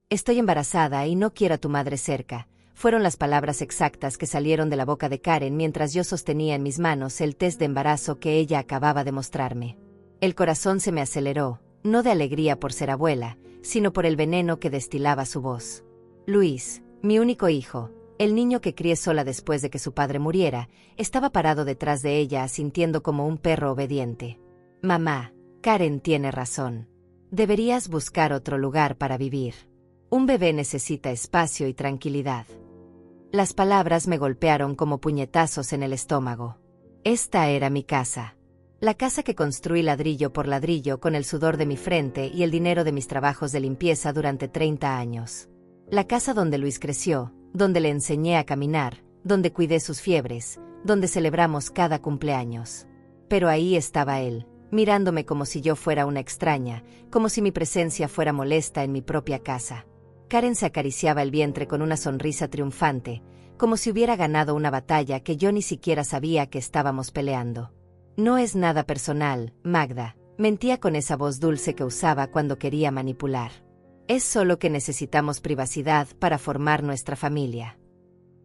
Estoy embarazada y no quiero a tu madre cerca. Fueron las palabras exactas que salieron de la boca de Karen mientras yo sostenía en mis manos el test de embarazo que ella acababa de mostrarme. El corazón se me aceleró, no de alegría por ser abuela, sino por el veneno que destilaba su voz. Luis, mi único hijo, el niño que crié sola después de que su padre muriera, estaba parado detrás de ella asintiendo como un perro obediente. Mamá, Karen tiene razón. Deberías buscar otro lugar para vivir. Un bebé necesita espacio y tranquilidad. Las palabras me golpearon como puñetazos en el estómago. Esta era mi casa. La casa que construí ladrillo por ladrillo con el sudor de mi frente y el dinero de mis trabajos de limpieza durante 30 años. La casa donde Luis creció, donde le enseñé a caminar, donde cuidé sus fiebres, donde celebramos cada cumpleaños. Pero ahí estaba él, mirándome como si yo fuera una extraña, como si mi presencia fuera molesta en mi propia casa. Karen se acariciaba el vientre con una sonrisa triunfante, como si hubiera ganado una batalla que yo ni siquiera sabía que estábamos peleando. No es nada personal, Magda, mentía con esa voz dulce que usaba cuando quería manipular. Es solo que necesitamos privacidad para formar nuestra familia.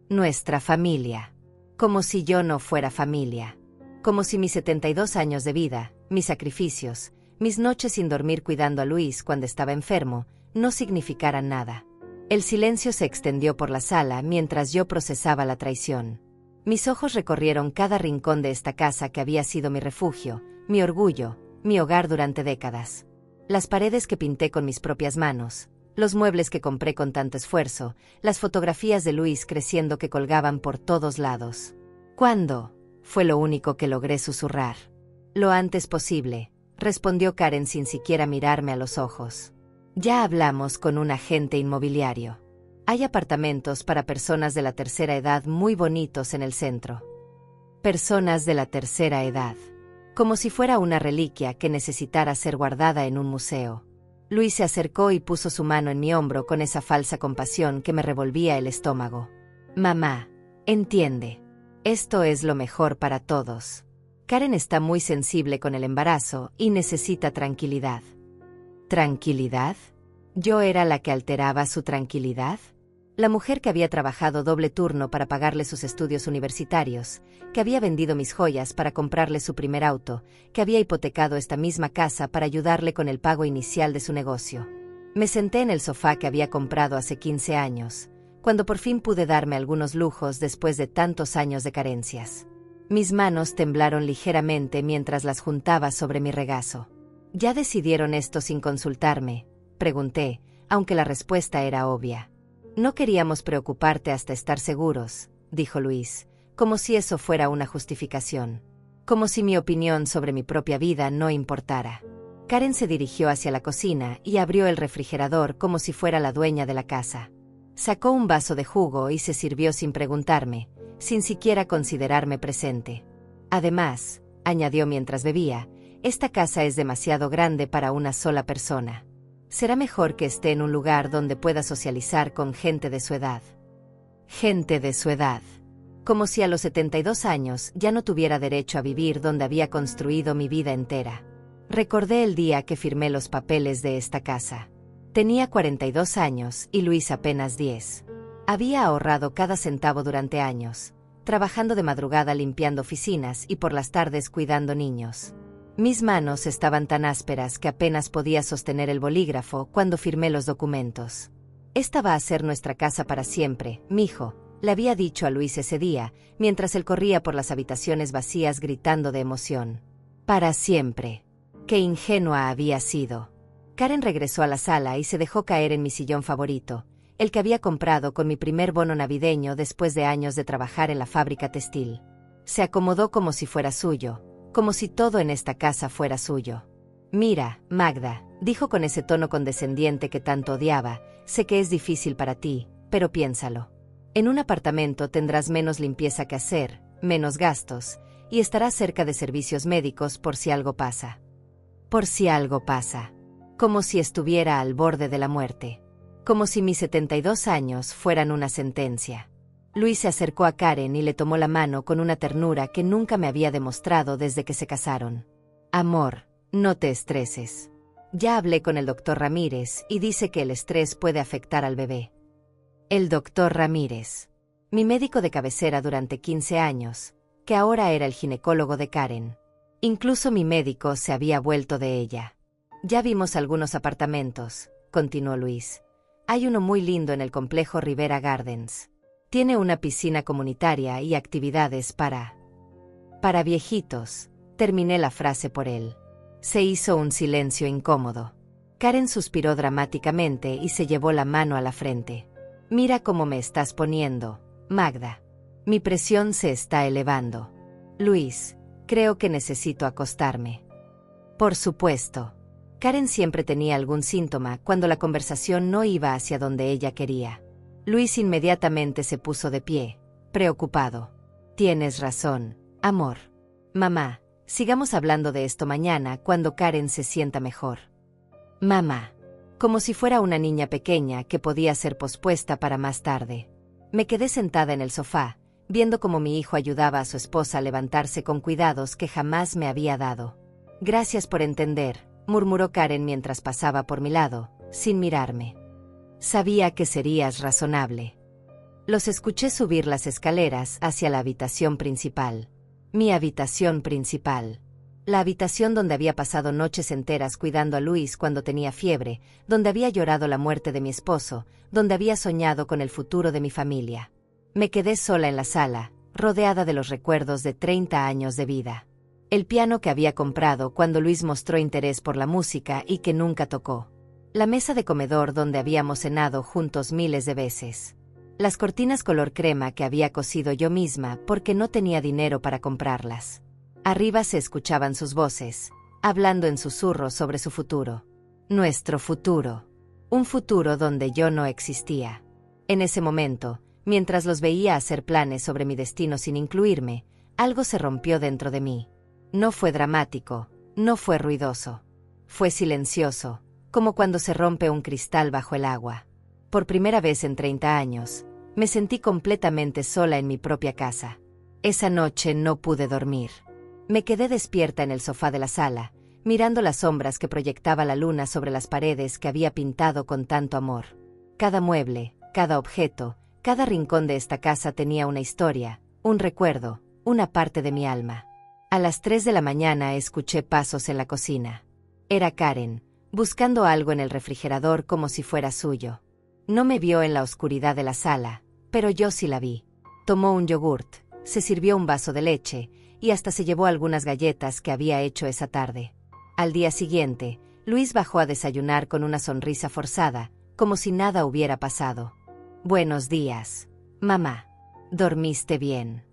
Nuestra familia. Como si yo no fuera familia. Como si mis 72 años de vida, mis sacrificios, mis noches sin dormir cuidando a Luis cuando estaba enfermo, no significaran nada. El silencio se extendió por la sala mientras yo procesaba la traición. Mis ojos recorrieron cada rincón de esta casa que había sido mi refugio, mi orgullo, mi hogar durante décadas. Las paredes que pinté con mis propias manos, los muebles que compré con tanto esfuerzo, las fotografías de Luis creciendo que colgaban por todos lados. ¿Cuándo? Fue lo único que logré susurrar. Lo antes posible, respondió Karen sin siquiera mirarme a los ojos. Ya hablamos con un agente inmobiliario. Hay apartamentos para personas de la tercera edad muy bonitos en el centro. Personas de la tercera edad. Como si fuera una reliquia que necesitara ser guardada en un museo. Luis se acercó y puso su mano en mi hombro con esa falsa compasión que me revolvía el estómago. Mamá, entiende. Esto es lo mejor para todos. Karen está muy sensible con el embarazo y necesita tranquilidad. ¿Tranquilidad? ¿Yo era la que alteraba su tranquilidad? La mujer que había trabajado doble turno para pagarle sus estudios universitarios, que había vendido mis joyas para comprarle su primer auto, que había hipotecado esta misma casa para ayudarle con el pago inicial de su negocio. Me senté en el sofá que había comprado hace 15 años, cuando por fin pude darme algunos lujos después de tantos años de carencias. Mis manos temblaron ligeramente mientras las juntaba sobre mi regazo. ¿Ya decidieron esto sin consultarme?, pregunté, aunque la respuesta era obvia. No queríamos preocuparte hasta estar seguros, dijo Luis, como si eso fuera una justificación. Como si mi opinión sobre mi propia vida no importara. Karen se dirigió hacia la cocina y abrió el refrigerador como si fuera la dueña de la casa. Sacó un vaso de jugo y se sirvió sin preguntarme, sin siquiera considerarme presente. Además, añadió mientras bebía, esta casa es demasiado grande para una sola persona. Será mejor que esté en un lugar donde pueda socializar con gente de su edad. Gente de su edad. Como si a los 72 años ya no tuviera derecho a vivir donde había construido mi vida entera. Recordé el día que firmé los papeles de esta casa. Tenía 42 años y Luis apenas 10. Había ahorrado cada centavo durante años, trabajando de madrugada limpiando oficinas y por las tardes cuidando niños. Mis manos estaban tan ásperas que apenas podía sostener el bolígrafo cuando firmé los documentos. Esta va a ser nuestra casa para siempre, mijo, le había dicho a Luis ese día, mientras él corría por las habitaciones vacías gritando de emoción. Para siempre. Qué ingenua había sido. Karen regresó a la sala y se dejó caer en mi sillón favorito, el que había comprado con mi primer bono navideño después de años de trabajar en la fábrica textil. Se acomodó como si fuera suyo, como si todo en esta casa fuera suyo. Mira, Magda, dijo con ese tono condescendiente que tanto odiaba, sé que es difícil para ti, pero piénsalo. En un apartamento tendrás menos limpieza que hacer, menos gastos, y estarás cerca de servicios médicos por si algo pasa. Por si algo pasa. Como si estuviera al borde de la muerte. Como si mis 72 años fueran una sentencia. Luis se acercó a Karen y le tomó la mano con una ternura que nunca me había demostrado desde que se casaron. Amor, no te estreses. Ya hablé con el doctor Ramírez y dice que el estrés puede afectar al bebé. El doctor Ramírez. Mi médico de cabecera durante 15 años, que ahora era el ginecólogo de Karen. Incluso mi médico se había vuelto de ella. Ya vimos algunos apartamentos, continuó Luis. Hay uno muy lindo en el complejo Rivera Gardens. Tiene una piscina comunitaria y actividades para viejitos. Terminé la frase por él. Se hizo un silencio incómodo. Karen suspiró dramáticamente y se llevó la mano a la frente. Mira cómo me estás poniendo, Magda. Mi presión se está elevando. Luis, creo que necesito acostarme. Por supuesto. Karen siempre tenía algún síntoma cuando la conversación no iba hacia donde ella quería. Luis inmediatamente se puso de pie, preocupado. Tienes razón, amor. Mamá, sigamos hablando de esto mañana cuando Karen se sienta mejor. Mamá. Como si fuera una niña pequeña que podía ser pospuesta para más tarde. Me quedé sentada en el sofá, viendo cómo mi hijo ayudaba a su esposa a levantarse con cuidados que jamás me había dado. Gracias por entender, murmuró Karen mientras pasaba por mi lado, sin mirarme. Sabía que serías razonable. Los escuché subir las escaleras hacia la habitación principal. Mi habitación principal. La habitación donde había pasado noches enteras cuidando a Luis cuando tenía fiebre, donde había llorado la muerte de mi esposo, donde había soñado con el futuro de mi familia. Me quedé sola en la sala, rodeada de los recuerdos de 30 años de vida. El piano que había comprado cuando Luis mostró interés por la música y que nunca tocó. La mesa de comedor donde habíamos cenado juntos miles de veces. Las cortinas color crema que había cosido yo misma porque no tenía dinero para comprarlas. Arriba se escuchaban sus voces, hablando en susurros sobre su futuro. Nuestro futuro. Un futuro donde yo no existía. En ese momento, mientras los veía hacer planes sobre mi destino sin incluirme, algo se rompió dentro de mí. No fue dramático, no fue ruidoso. Fue silencioso, como cuando se rompe un cristal bajo el agua. Por primera vez en 30 años, me sentí completamente sola en mi propia casa. Esa noche no pude dormir. Me quedé despierta en el sofá de la sala, mirando las sombras que proyectaba la luna sobre las paredes que había pintado con tanto amor. Cada mueble, cada objeto, cada rincón de esta casa tenía una historia, un recuerdo, una parte de mi alma. A las 3 de la mañana escuché pasos en la cocina. Era Karen, buscando algo en el refrigerador como si fuera suyo. No me vio en la oscuridad de la sala, pero yo sí la vi. Tomó un yogurt, se sirvió un vaso de leche, y hasta se llevó algunas galletas que había hecho esa tarde. Al día siguiente, Luis bajó a desayunar con una sonrisa forzada, como si nada hubiera pasado. Buenos días, mamá. ¿Dormiste bien?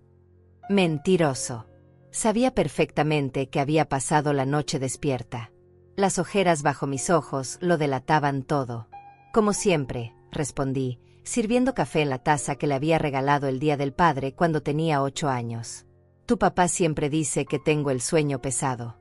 Mentiroso. Sabía perfectamente que había pasado la noche despierta. Las ojeras bajo mis ojos lo delataban todo. Como siempre, respondí, sirviendo café en la taza que le había regalado el Día del Padre cuando tenía 8 años. Tu papá siempre dice que tengo el sueño pesado.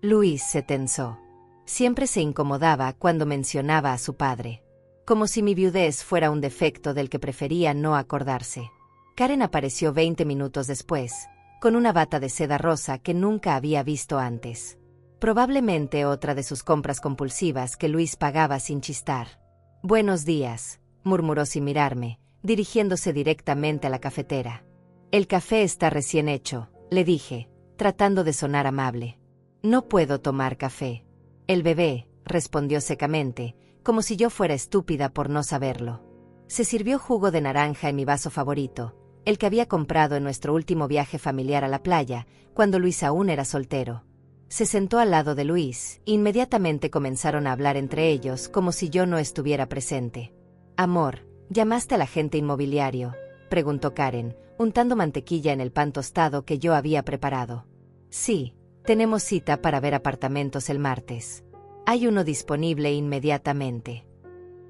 Luis se tensó. Siempre se incomodaba cuando mencionaba a su padre. Como si mi viudez fuera un defecto del que prefería no acordarse. Karen apareció 20 minutos después, con una bata de seda rosa que nunca había visto antes. Probablemente otra de sus compras compulsivas que Luis pagaba sin chistar. Buenos días, murmuró sin mirarme, dirigiéndose directamente a la cafetera. El café está recién hecho, le dije, tratando de sonar amable. No puedo tomar café. El bebé, respondió secamente, como si yo fuera estúpida por no saberlo. Se sirvió jugo de naranja en mi vaso favorito, el que había comprado en nuestro último viaje familiar a la playa, cuando Luis aún era soltero. Se sentó al lado de Luis, e inmediatamente comenzaron a hablar entre ellos como si yo no estuviera presente. Amor, ¿llamaste al agente inmobiliario?, preguntó Karen, untando mantequilla en el pan tostado que yo había preparado. Sí, tenemos cita para ver apartamentos el martes. Hay uno disponible inmediatamente.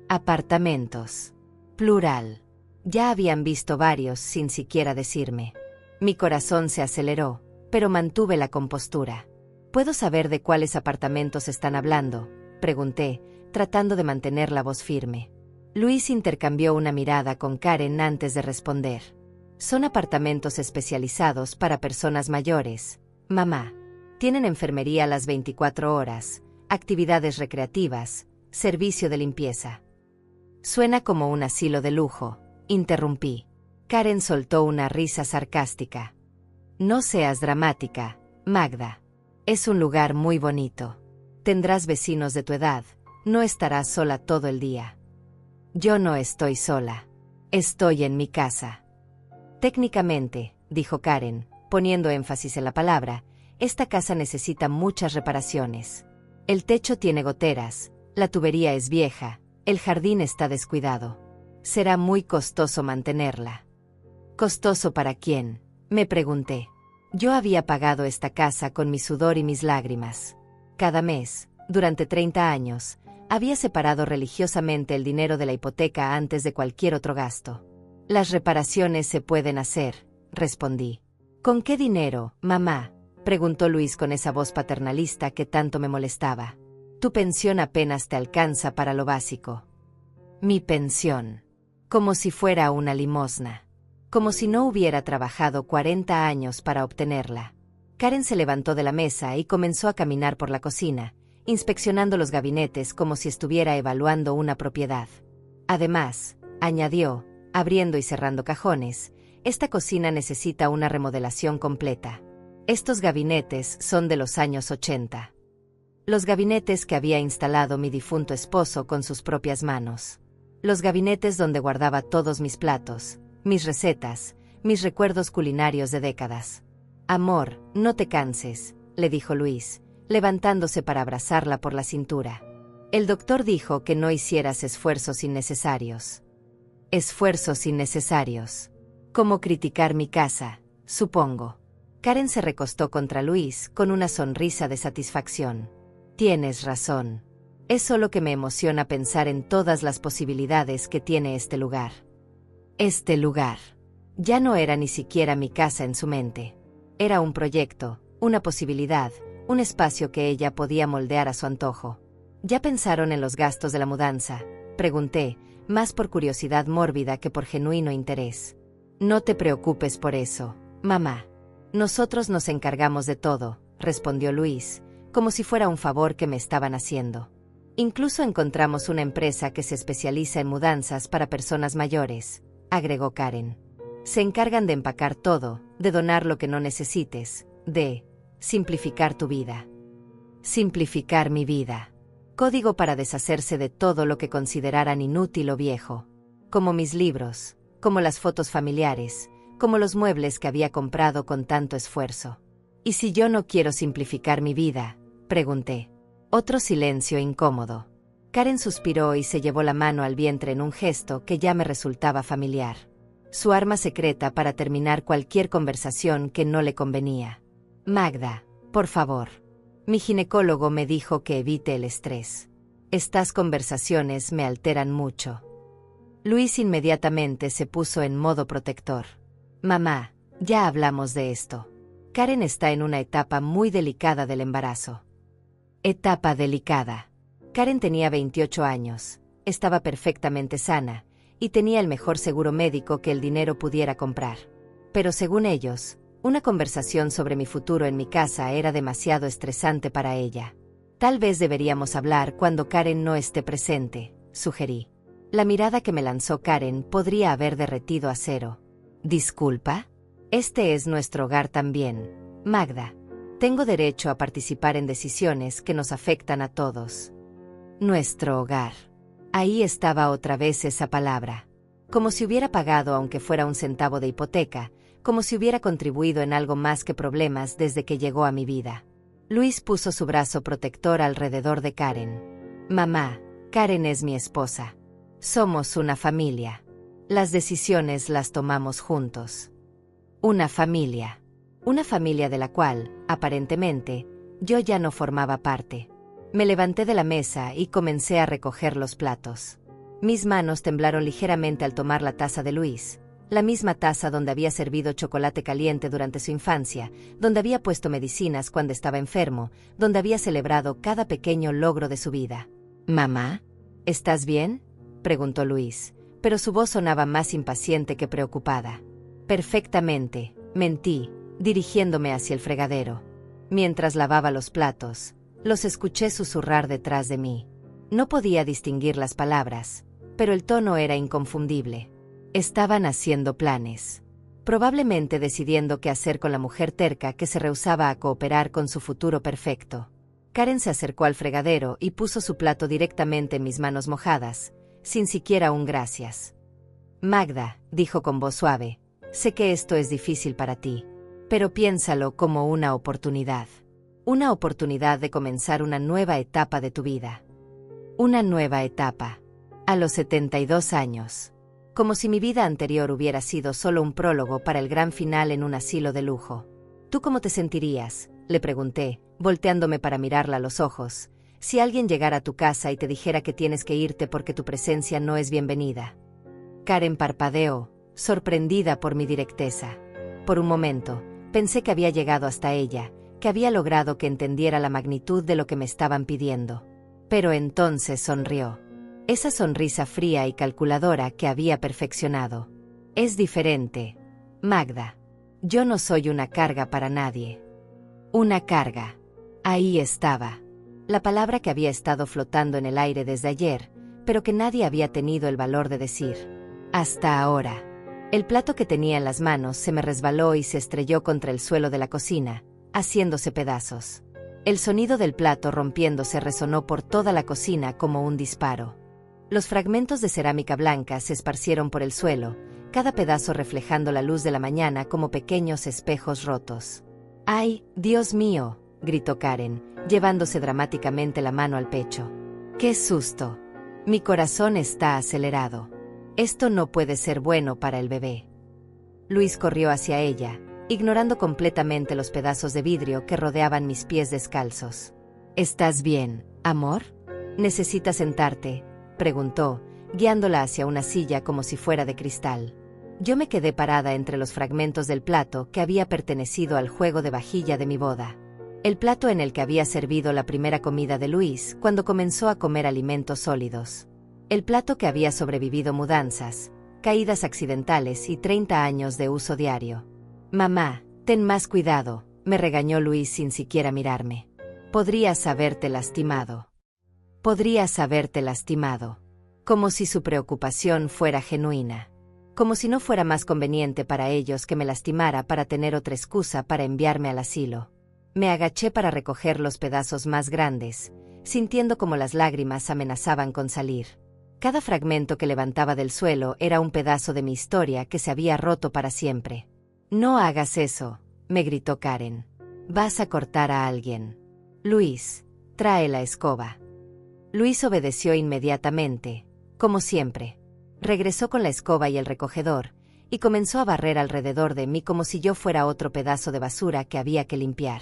Apartamentos. Plural. Ya habían visto varios sin siquiera decirme. Mi corazón se aceleró, pero mantuve la compostura. ¿Puedo saber de cuáles apartamentos están hablando?, pregunté, tratando de mantener la voz firme. Luis intercambió una mirada con Karen antes de responder. Son apartamentos especializados para personas mayores, mamá. Tienen enfermería las 24 horas, actividades recreativas, servicio de limpieza. Suena como un asilo de lujo, interrumpí. Karen soltó una risa sarcástica. No seas dramática, Magda. Es un lugar muy bonito. Tendrás vecinos de tu edad, no estarás sola todo el día. Yo no estoy sola. Estoy en mi casa. Técnicamente, dijo Karen, poniendo énfasis en la palabra, esta casa necesita muchas reparaciones. El techo tiene goteras, la tubería es vieja, el jardín está descuidado. Será muy costoso mantenerla. ¿Costoso para quién?, me pregunté. Yo había pagado esta casa con mi sudor y mis lágrimas. Cada mes, durante 30 años, había separado religiosamente el dinero de la hipoteca antes de cualquier otro gasto. Las reparaciones se pueden hacer, respondí. ¿Con qué dinero, mamá?, preguntó Luis con esa voz paternalista que tanto me molestaba. Tu pensión apenas te alcanza para lo básico. Mi pensión. Como si fuera una limosna. Como si no hubiera trabajado 40 años para obtenerla. Karen se levantó de la mesa y comenzó a caminar por la cocina, inspeccionando los gabinetes como si estuviera evaluando una propiedad. Además, añadió, abriendo y cerrando cajones, esta cocina necesita una remodelación completa. Estos gabinetes son de los años 80. Los gabinetes que había instalado mi difunto esposo con sus propias manos. Los gabinetes donde guardaba todos mis platos, mis recetas, mis recuerdos culinarios de décadas. Amor, no te canses, le dijo Luis, levantándose para abrazarla por la cintura. El doctor dijo que no hicieras esfuerzos innecesarios. Esfuerzos innecesarios. Como criticar mi casa, supongo. Karen se recostó contra Luis con una sonrisa de satisfacción. Tienes razón. Es solo que me emociona pensar en todas las posibilidades que tiene este lugar. Este lugar. Ya no era ni siquiera mi casa en su mente. Era un proyecto, una posibilidad, un espacio que ella podía moldear a su antojo. ¿Ya pensaron en los gastos de la mudanza?, pregunté, más por curiosidad mórbida que por genuino interés. No te preocupes por eso, mamá. Nosotros nos encargamos de todo, respondió Luis, como si fuera un favor que me estaban haciendo. Incluso encontramos una empresa que se especializa en mudanzas para personas mayores, agregó Karen. Se encargan de empacar todo, de donar lo que no necesites, de simplificar tu vida. Simplificar mi vida. Código para deshacerse de todo lo que consideraran inútil o viejo. Como mis libros, como las fotos familiares, como los muebles que había comprado con tanto esfuerzo. ¿Y si yo no quiero simplificar mi vida?, pregunté. Otro silencio incómodo. Karen suspiró y se llevó la mano al vientre en un gesto que ya me resultaba familiar. Su arma secreta para terminar cualquier conversación que no le convenía. Magda, por favor. Mi ginecólogo me dijo que evite el estrés. Estas conversaciones me alteran mucho. Luis inmediatamente se puso en modo protector. Mamá, ya hablamos de esto. Karen está en una etapa muy delicada del embarazo. Etapa delicada. Karen tenía 28 años, estaba perfectamente sana, y tenía el mejor seguro médico que el dinero pudiera comprar. Pero según ellos, una conversación sobre mi futuro en mi casa era demasiado estresante para ella. Tal vez deberíamos hablar cuando Karen no esté presente, sugerí. La mirada que me lanzó Karen podría haber derretido acero. ¿Disculpa? Este es nuestro hogar también, Magda. Tengo derecho a participar en decisiones que nos afectan a todos. Nuestro hogar. Ahí estaba otra vez esa palabra. Como si hubiera pagado aunque fuera un centavo de hipoteca, como si hubiera contribuido en algo más que problemas desde que llegó a mi vida. Luis puso su brazo protector alrededor de Karen. Mamá, Karen es mi esposa. Somos una familia. Las decisiones las tomamos juntos. Una familia. Una familia de la cual, aparentemente, yo ya no formaba parte. Me levanté de la mesa y comencé a recoger los platos. Mis manos temblaron ligeramente al tomar la taza de Luis, la misma taza donde había servido chocolate caliente durante su infancia, donde había puesto medicinas cuando estaba enfermo, donde había celebrado cada pequeño logro de su vida. «Mamá, ¿estás bien?», preguntó Luis, pero su voz sonaba más impaciente que preocupada. «Perfectamente», mentí, dirigiéndome hacia el fregadero. Mientras lavaba los platos, Los escuché susurrar detrás de mí. No podía distinguir las palabras, pero el tono era inconfundible. Estaban haciendo planes. Probablemente decidiendo qué hacer con la mujer terca que se rehusaba a cooperar con su futuro perfecto. Karen se acercó al fregadero y puso su plato directamente en mis manos mojadas, sin siquiera un gracias. Magda, dijo con voz suave, sé que esto es difícil para ti, pero piénsalo como una oportunidad. Una oportunidad de comenzar una nueva etapa de tu vida. Una nueva etapa. A los 72 años. Como si mi vida anterior hubiera sido solo un prólogo para el gran final en un asilo de lujo. ¿Tú cómo te sentirías?, le pregunté, volteándome para mirarla a los ojos, si alguien llegara a tu casa y te dijera que tienes que irte porque tu presencia no es bienvenida. Karen parpadeó, sorprendida por mi directeza. Por un momento, pensé que había llegado hasta ella, que había logrado que entendiera la magnitud de lo que me estaban pidiendo. Pero entonces sonrió. Esa sonrisa fría y calculadora que había perfeccionado. Es diferente, Magda. Yo no soy una carga para nadie. Una carga. Ahí estaba. La palabra que había estado flotando en el aire desde ayer, pero que nadie había tenido el valor de decir. Hasta ahora. El plato que tenía en las manos se me resbaló y se estrelló contra el suelo de la cocina, haciéndose pedazos. El sonido del plato rompiéndose resonó por toda la cocina como un disparo. Los fragmentos de cerámica blanca se esparcieron por el suelo, cada pedazo reflejando la luz de la mañana como pequeños espejos rotos. ¡Ay, Dios mío!, gritó Karen, llevándose dramáticamente la mano al pecho. ¡Qué susto! Mi corazón está acelerado. Esto no puede ser bueno para el bebé. Luis corrió hacia ella, ignorando completamente los pedazos de vidrio que rodeaban mis pies descalzos. ¿Estás bien, amor? ¿Necesitas sentarte?, preguntó, guiándola hacia una silla como si fuera de cristal. Yo me quedé parada entre los fragmentos del plato que había pertenecido al juego de vajilla de mi boda. El plato en el que había servido la primera comida de Luis cuando comenzó a comer alimentos sólidos. El plato que había sobrevivido mudanzas, caídas accidentales y 30 años de uso diario. Mamá, ten más cuidado, me regañó Luis sin siquiera mirarme. Podrías haberte lastimado. Podrías haberte lastimado. Como si su preocupación fuera genuina. Como si no fuera más conveniente para ellos que me lastimara para tener otra excusa para enviarme al asilo. Me agaché para recoger los pedazos más grandes, sintiendo como las lágrimas amenazaban con salir. Cada fragmento que levantaba del suelo era un pedazo de mi historia que se había roto para siempre. No hagas eso, me gritó Karen. Vas a cortar a alguien. Luis, trae la escoba. Luis obedeció inmediatamente, como siempre. Regresó con la escoba y el recogedor, y comenzó a barrer alrededor de mí como si yo fuera otro pedazo de basura que había que limpiar.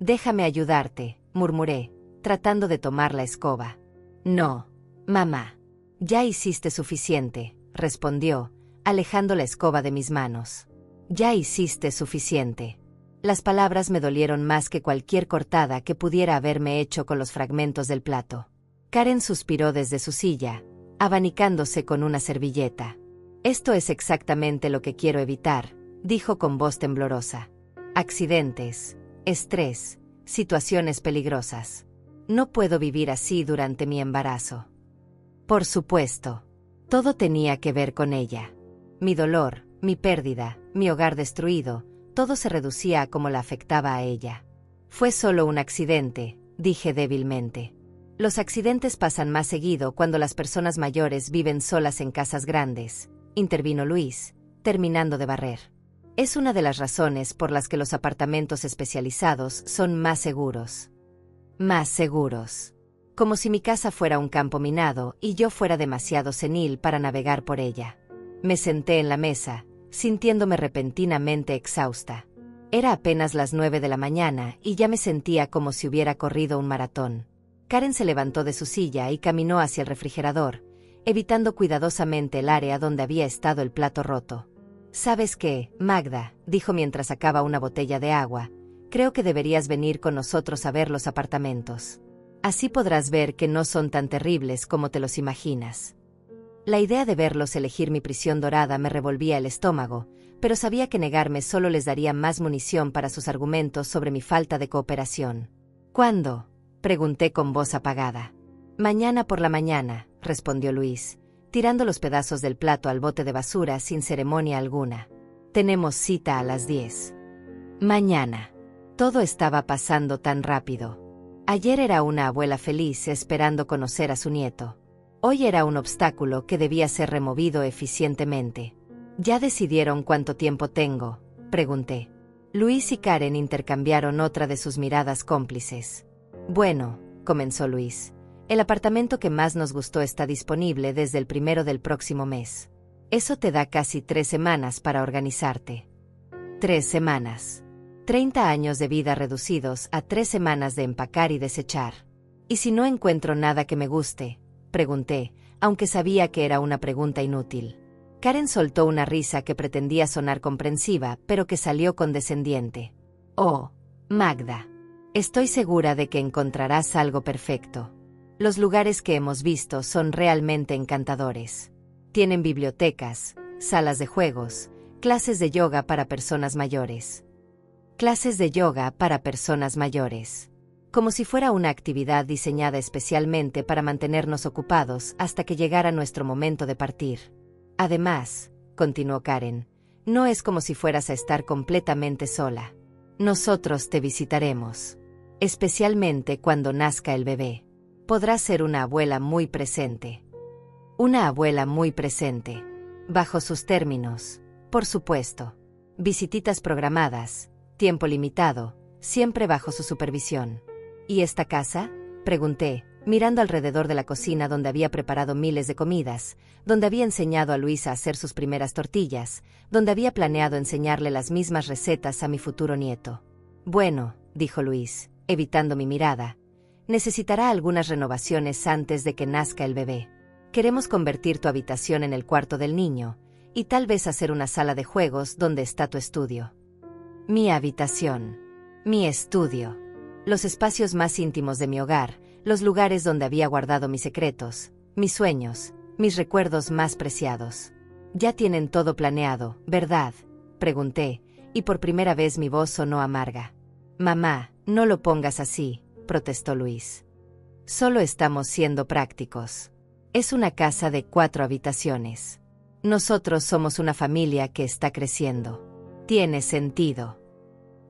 Déjame ayudarte, murmuré, tratando de tomar la escoba. No, mamá. Ya hiciste suficiente, respondió, alejando la escoba de mis manos. Ya hiciste suficiente. Las palabras me dolieron más que cualquier cortada que pudiera haberme hecho con los fragmentos del plato. Karen suspiró desde su silla, abanicándose con una servilleta. Esto es exactamente lo que quiero evitar, dijo con voz temblorosa. Accidentes, estrés, situaciones peligrosas. No puedo vivir así durante mi embarazo. Por supuesto. Todo tenía que ver con ella. Mi dolor, mi pérdida, mi hogar destruido, todo se reducía a cómo la afectaba a ella. Fue solo un accidente, dije débilmente. Los accidentes pasan más seguido cuando las personas mayores viven solas en casas grandes, intervino Luis, terminando de barrer. Es una de las razones por las que los apartamentos especializados son más seguros. Más seguros. Como si mi casa fuera un campo minado y yo fuera demasiado senil para navegar por ella. Me senté en la mesa, sintiéndome repentinamente exhausta. Era apenas las 9 de la mañana y ya me sentía como si hubiera corrido un maratón. Karen se levantó de su silla y caminó hacia el refrigerador, evitando cuidadosamente el área donde había estado el plato roto. «¿Sabes qué, Magda?», dijo mientras sacaba una botella de agua. «Creo que deberías venir con nosotros a ver los apartamentos. Así podrás ver que no son tan terribles como te los imaginas». La idea de verlos elegir mi prisión dorada me revolvía el estómago, pero sabía que negarme solo les daría más munición para sus argumentos sobre mi falta de cooperación. «¿Cuándo?», Pregunté con voz apagada. Mañana por la mañana, respondió Luis, tirando los pedazos del plato al bote de basura sin ceremonia alguna. Tenemos cita a las 10. Mañana. Todo estaba pasando tan rápido. Ayer era una abuela feliz esperando conocer a su nieto. Hoy era un obstáculo que debía ser removido eficientemente. ¿Ya decidieron cuánto tiempo tengo?, pregunté. Luis y Karen intercambiaron otra de sus miradas cómplices. Bueno, comenzó Luis, el apartamento que más nos gustó está disponible desde el 1 del próximo mes. Eso te da casi 3 semanas para organizarte. 3 semanas. 30 años de vida reducidos a 3 semanas de empacar y desechar. ¿Y si no encuentro nada que me guste?, pregunté, aunque sabía que era una pregunta inútil. Karen soltó una risa que pretendía sonar comprensiva, pero que salió condescendiente. Oh, Magda. Estoy segura de que encontrarás algo perfecto. Los lugares que hemos visto son realmente encantadores. Tienen bibliotecas, salas de juegos, clases de yoga para personas mayores. Clases de yoga para personas mayores. Como si fuera una actividad diseñada especialmente para mantenernos ocupados hasta que llegara nuestro momento de partir. Además, continuó Karen, no es como si fueras a estar completamente sola. Nosotros te visitaremos. Especialmente cuando nazca el bebé. Podrás ser una abuela muy presente. Una abuela muy presente. Bajo sus términos, por supuesto. Visititas programadas, tiempo limitado, siempre bajo su supervisión. ¿Y esta casa?, pregunté, mirando alrededor de la cocina donde había preparado miles de comidas, donde había enseñado a Luis a hacer sus primeras tortillas, donde había planeado enseñarle las mismas recetas a mi futuro nieto. Bueno, dijo Luis, evitando mi mirada, necesitará algunas renovaciones antes de que nazca el bebé. Queremos convertir tu habitación en el cuarto del niño, y tal vez hacer una sala de juegos donde está tu estudio. Mi habitación. Mi estudio. Los espacios más íntimos de mi hogar, los lugares donde había guardado mis secretos, mis sueños, mis recuerdos más preciados. Ya tienen todo planeado, ¿verdad?, pregunté, y por primera vez mi voz sonó amarga. Mamá, no lo pongas así, protestó Luis. Solo estamos siendo prácticos. Es una casa de 4 habitaciones. Nosotros somos una familia que está creciendo. Tiene sentido.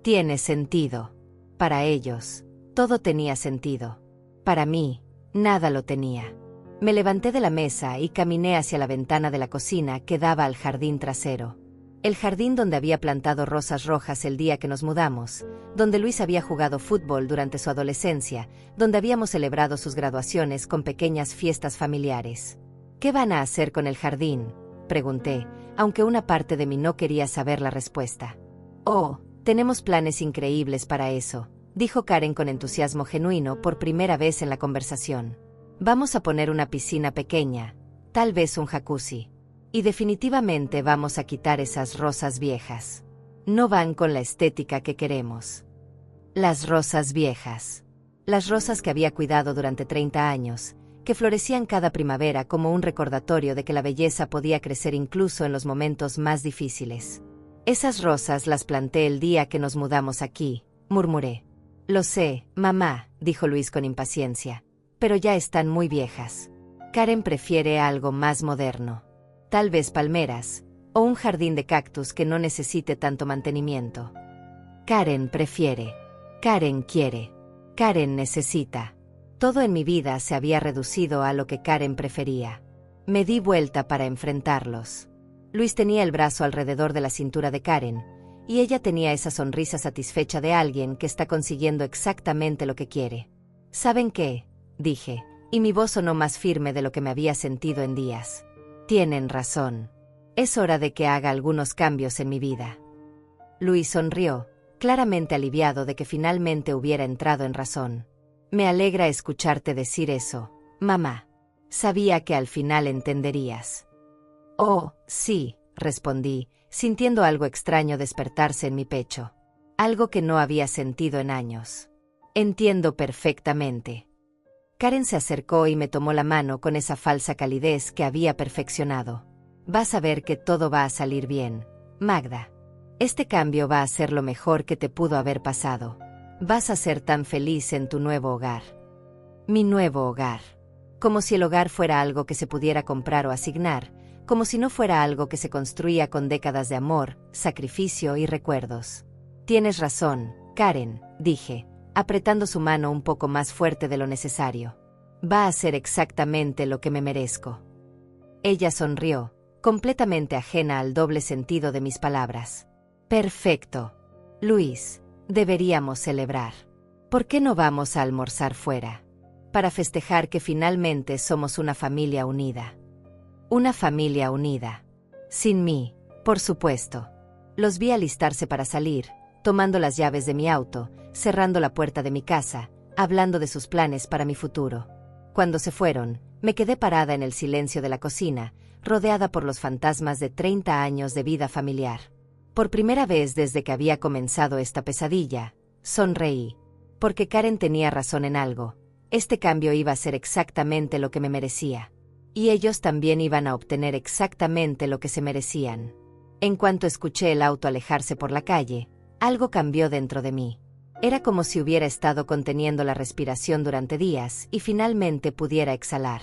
Tiene sentido. Para ellos, todo tenía sentido. Para mí, nada lo tenía. Me levanté de la mesa y caminé hacia la ventana de la cocina que daba al jardín trasero. El jardín donde había plantado rosas rojas el día que nos mudamos, donde Luis había jugado fútbol durante su adolescencia, donde habíamos celebrado sus graduaciones con pequeñas fiestas familiares. ¿Qué van a hacer con el jardín?, pregunté, aunque una parte de mí no quería saber la respuesta. Oh, tenemos planes increíbles para eso, dijo Karen con entusiasmo genuino por primera vez en la conversación. Vamos a poner una piscina pequeña, tal vez un jacuzzi. Y definitivamente vamos a quitar esas rosas viejas. No van con la estética que queremos. Las rosas viejas. Las rosas que había cuidado durante 30 años, que florecían cada primavera como un recordatorio de que la belleza podía crecer incluso en los momentos más difíciles. Esas rosas las planté el día que nos mudamos aquí, murmuré. Lo sé, mamá, dijo Luis con impaciencia, pero ya están muy viejas. Karen prefiere algo más moderno. Tal vez palmeras, o un jardín de cactus que no necesite tanto mantenimiento. Karen prefiere. Karen quiere. Karen necesita. Todo en mi vida se había reducido a lo que Karen prefería. Me di vuelta para enfrentarlos. Luis tenía el brazo alrededor de la cintura de Karen, y ella tenía esa sonrisa satisfecha de alguien que está consiguiendo exactamente lo que quiere. ¿Saben qué?, dije, y mi voz sonó más firme de lo que me había sentido en días. Tienen razón. Es hora de que haga algunos cambios en mi vida. Luis sonrió, claramente aliviado de que finalmente hubiera entrado en razón. Me alegra escucharte decir eso, mamá. Sabía que al final entenderías. Oh, sí, respondí, sintiendo algo extraño despertarse en mi pecho. Algo que no había sentido en años. Entiendo perfectamente. Karen se acercó y me tomó la mano con esa falsa calidez que había perfeccionado. Vas a ver que todo va a salir bien, Magda. Este cambio va a ser lo mejor que te pudo haber pasado. Vas a ser tan feliz en tu nuevo hogar. Mi nuevo hogar. Como si el hogar fuera algo que se pudiera comprar o asignar, como si no fuera algo que se construía con décadas de amor, sacrificio y recuerdos. Tienes razón, Karen, dije, apretando su mano un poco más fuerte de lo necesario. Va a ser exactamente lo que me merezco. Ella sonrió, completamente ajena al doble sentido de mis palabras. Perfecto. Luis, deberíamos celebrar. ¿Por qué no vamos a almorzar fuera? Para festejar que finalmente somos una familia unida. Una familia unida. Sin mí, por supuesto. Los vi alistarse para salir, tomando las llaves de mi auto, cerrando la puerta de mi casa, hablando de sus planes para mi futuro. Cuando se fueron, me quedé parada en el silencio de la cocina, rodeada por los fantasmas de 30 años de vida familiar. Por primera vez desde que había comenzado esta pesadilla, sonreí. Porque Karen tenía razón en algo. Este cambio iba a ser exactamente lo que me merecía. Y ellos también iban a obtener exactamente lo que se merecían. En cuanto escuché el auto alejarse por la calle, algo cambió dentro de mí. Era como si hubiera estado conteniendo la respiración durante días y finalmente pudiera exhalar.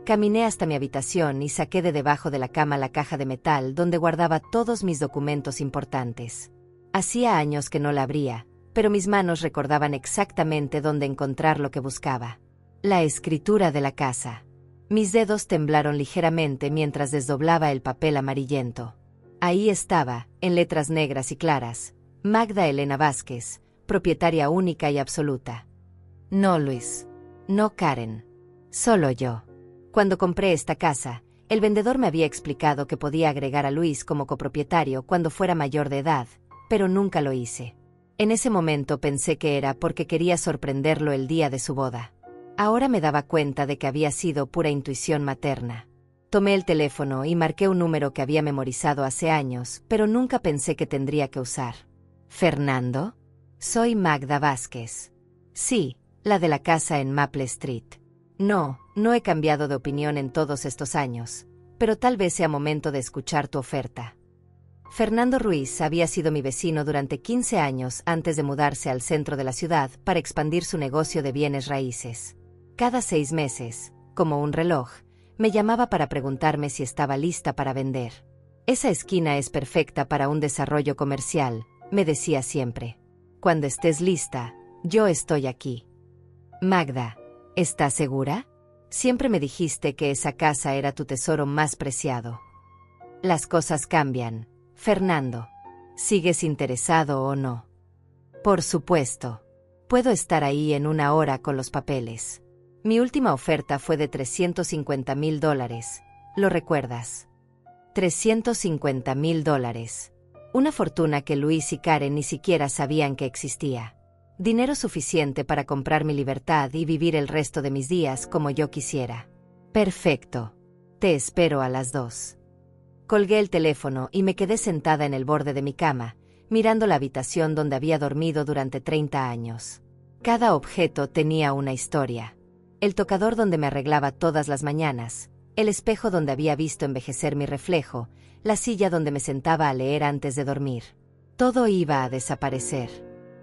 Caminé hasta mi habitación y saqué de debajo de la cama la caja de metal donde guardaba todos mis documentos importantes. Hacía años que no la abría, pero mis manos recordaban exactamente dónde encontrar lo que buscaba. La escritura de la casa. Mis dedos temblaron ligeramente mientras desdoblaba el papel amarillento. Ahí estaba, en letras negras y claras, Magda Elena Vázquez, propietaria única y absoluta. No Luis. No Karen. Solo yo. Cuando compré esta casa, el vendedor me había explicado que podía agregar a Luis como copropietario cuando fuera mayor de edad, pero nunca lo hice. En ese momento pensé que era porque quería sorprenderlo el día de su boda. Ahora me daba cuenta de que había sido pura intuición materna. Tomé el teléfono y marqué un número que había memorizado hace años, pero nunca pensé que tendría que usar. ¿Fernando? Soy Magda Vázquez. Sí, la de la casa en Maple Street. No he cambiado de opinión en todos estos años, pero tal vez sea momento de escuchar tu oferta. Fernando Ruiz había sido mi vecino durante 15 años antes de mudarse al centro de la ciudad para expandir su negocio de bienes raíces. Cada 6 meses, como un reloj, me llamaba para preguntarme si estaba lista para vender. Esa esquina es perfecta para un desarrollo comercial, me decía siempre. Cuando estés lista, yo estoy aquí. Magda, ¿estás segura? Siempre me dijiste que esa casa era tu tesoro más preciado. Las cosas cambian, Fernando. ¿Sigues interesado o no? Por supuesto. Puedo estar ahí en 1 hora con los papeles. Mi última oferta fue de $350,000. ¿Lo recuerdas? $350,000. Una fortuna que Luis y Karen ni siquiera sabían que existía. Dinero suficiente para comprar mi libertad y vivir el resto de mis días como yo quisiera. Perfecto. Te espero a las 2. Colgué el teléfono y me quedé sentada en el borde de mi cama, mirando la habitación donde había dormido durante 30 años. Cada objeto tenía una historia. El tocador donde me arreglaba todas las mañanas, el espejo donde había visto envejecer mi reflejo, la silla donde me sentaba a leer antes de dormir. Todo iba a desaparecer.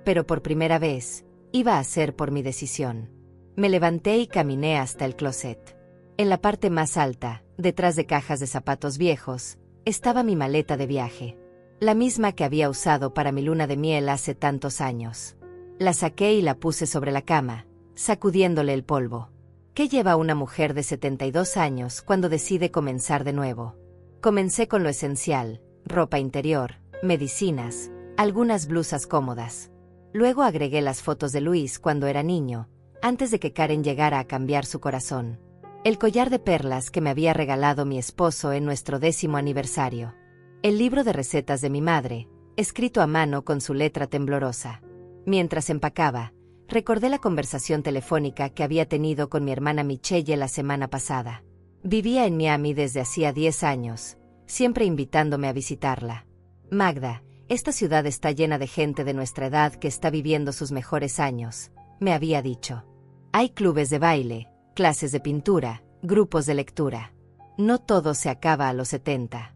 Pero por primera vez, iba a ser por mi decisión. Me levanté y caminé hasta el closet. En la parte más alta, detrás de cajas de zapatos viejos, estaba mi maleta de viaje. La misma que había usado para mi luna de miel hace tantos años. La saqué y la puse sobre la cama, sacudiéndole el polvo. ¿Qué lleva una mujer de 72 años cuando decide comenzar de nuevo? Comencé con lo esencial, ropa interior, medicinas, algunas blusas cómodas. Luego agregué las fotos de Luis cuando era niño, antes de que Karen llegara a cambiar su corazón. El collar de perlas que me había regalado mi esposo en nuestro 10º aniversario. El libro de recetas de mi madre, escrito a mano con su letra temblorosa. Mientras empacaba, recordé la conversación telefónica que había tenido con mi hermana Michelle la semana pasada. Vivía en Miami desde hacía 10 años, siempre invitándome a visitarla. Magda, esta ciudad está llena de gente de nuestra edad que está viviendo sus mejores años, me había dicho. Hay clubes de baile, clases de pintura, grupos de lectura. No todo se acaba a los 70.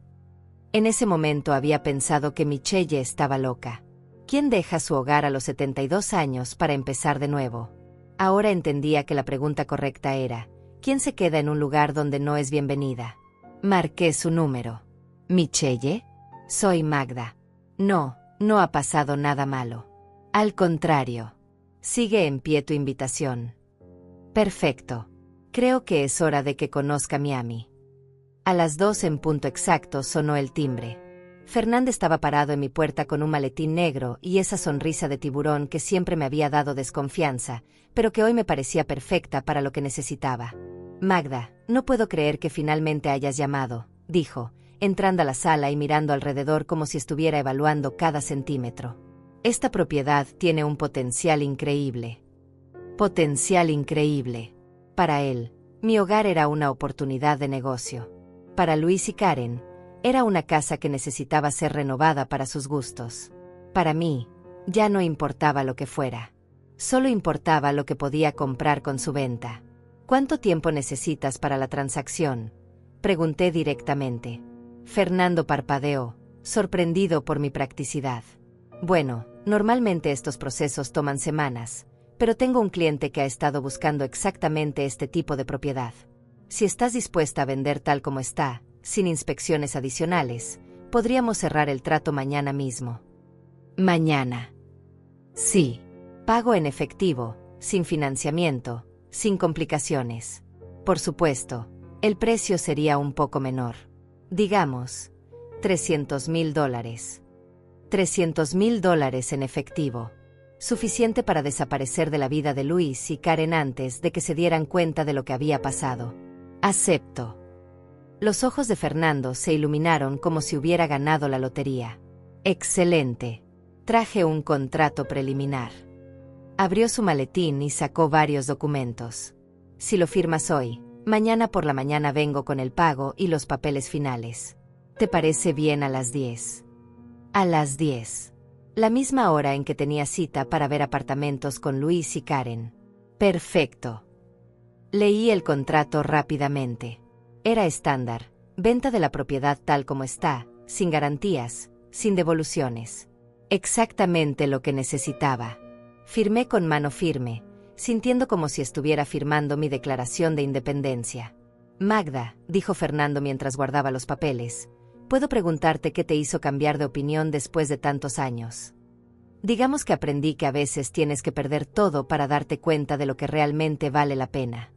En ese momento había pensado que Michelle estaba loca. ¿Quién deja su hogar a los 72 años para empezar de nuevo? Ahora entendía que la pregunta correcta era, ¿quién se queda en un lugar donde no es bienvenida? Marqué su número. ¿Michelle? Soy Magda. No, no ha pasado nada malo. Al contrario. Sigue en pie tu invitación. Perfecto. Creo que es hora de que conozca Miami. A las 2 en punto exacto sonó el timbre. Fernández estaba parado en mi puerta con un maletín negro y esa sonrisa de tiburón que siempre me había dado desconfianza, pero que hoy me parecía perfecta para lo que necesitaba. Magda, no puedo creer que finalmente hayas llamado, dijo, entrando a la sala y mirando alrededor como si estuviera evaluando cada centímetro. Esta propiedad tiene un potencial increíble. Potencial increíble. Para él, mi hogar era una oportunidad de negocio. Para Luis y Karen, era una casa que necesitaba ser renovada para sus gustos. Para mí, ya no importaba lo que fuera. Solo importaba lo que podía comprar con su venta. ¿Cuánto tiempo necesitas para la transacción? Pregunté directamente. Fernando parpadeó, sorprendido por mi practicidad. Bueno, normalmente estos procesos toman semanas, pero tengo un cliente que ha estado buscando exactamente este tipo de propiedad. Si estás dispuesta a vender tal como está, sin inspecciones adicionales, podríamos cerrar el trato mañana mismo. Mañana. Sí. Pago en efectivo, sin financiamiento, sin complicaciones. Por supuesto, el precio sería un poco menor. Digamos, $300,000. $300,000 en efectivo. Suficiente para desaparecer de la vida de Luis y Karen antes de que se dieran cuenta de lo que había pasado. Acepto. Los ojos de Fernando se iluminaron como si hubiera ganado la lotería. Excelente. Traje un contrato preliminar. Abrió su maletín y sacó varios documentos. Si lo firmas hoy, mañana por la mañana vengo con el pago y los papeles finales. ¿Te parece bien a las 10? A las 10. La misma hora en que tenía cita para ver apartamentos con Luis y Karen. Perfecto. Leí el contrato rápidamente. Era estándar, venta de la propiedad tal como está, sin garantías, sin devoluciones. Exactamente lo que necesitaba. Firmé con mano firme, sintiendo como si estuviera firmando mi declaración de independencia. Magda, dijo Fernando mientras guardaba los papeles, ¿puedo preguntarte qué te hizo cambiar de opinión después de tantos años? Digamos que aprendí que a veces tienes que perder todo para darte cuenta de lo que realmente vale la pena.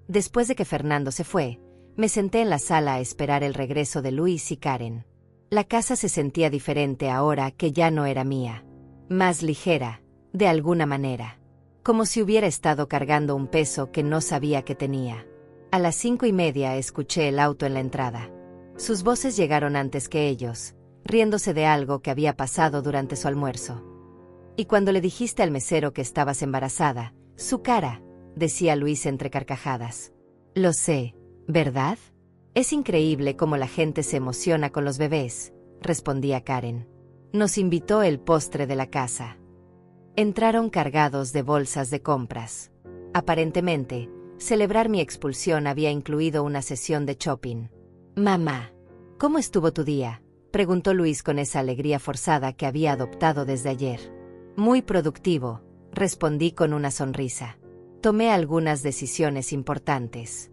Después de que Fernando se fue, me senté en la sala a esperar el regreso de Luis y Karen. La casa se sentía diferente ahora que ya no era mía. Más ligera, de alguna manera. Como si hubiera estado cargando un peso que no sabía que tenía. A las 5:30 escuché el auto en la entrada. Sus voces llegaron antes que ellos, riéndose de algo que había pasado durante su almuerzo. Y cuando le dijiste al mesero que estabas embarazada, su cara, decía Luis entre carcajadas. Lo sé, ¿verdad? Es increíble cómo la gente se emociona con los bebés, respondía Karen. Nos invitó el postre de la casa. Entraron cargados de bolsas de compras. Aparentemente, celebrar mi expulsión había incluido una sesión de shopping. Mamá, ¿cómo estuvo tu día?, preguntó Luis con esa alegría forzada que había adoptado desde ayer. Muy productivo, respondí con una sonrisa. Tomé algunas decisiones importantes.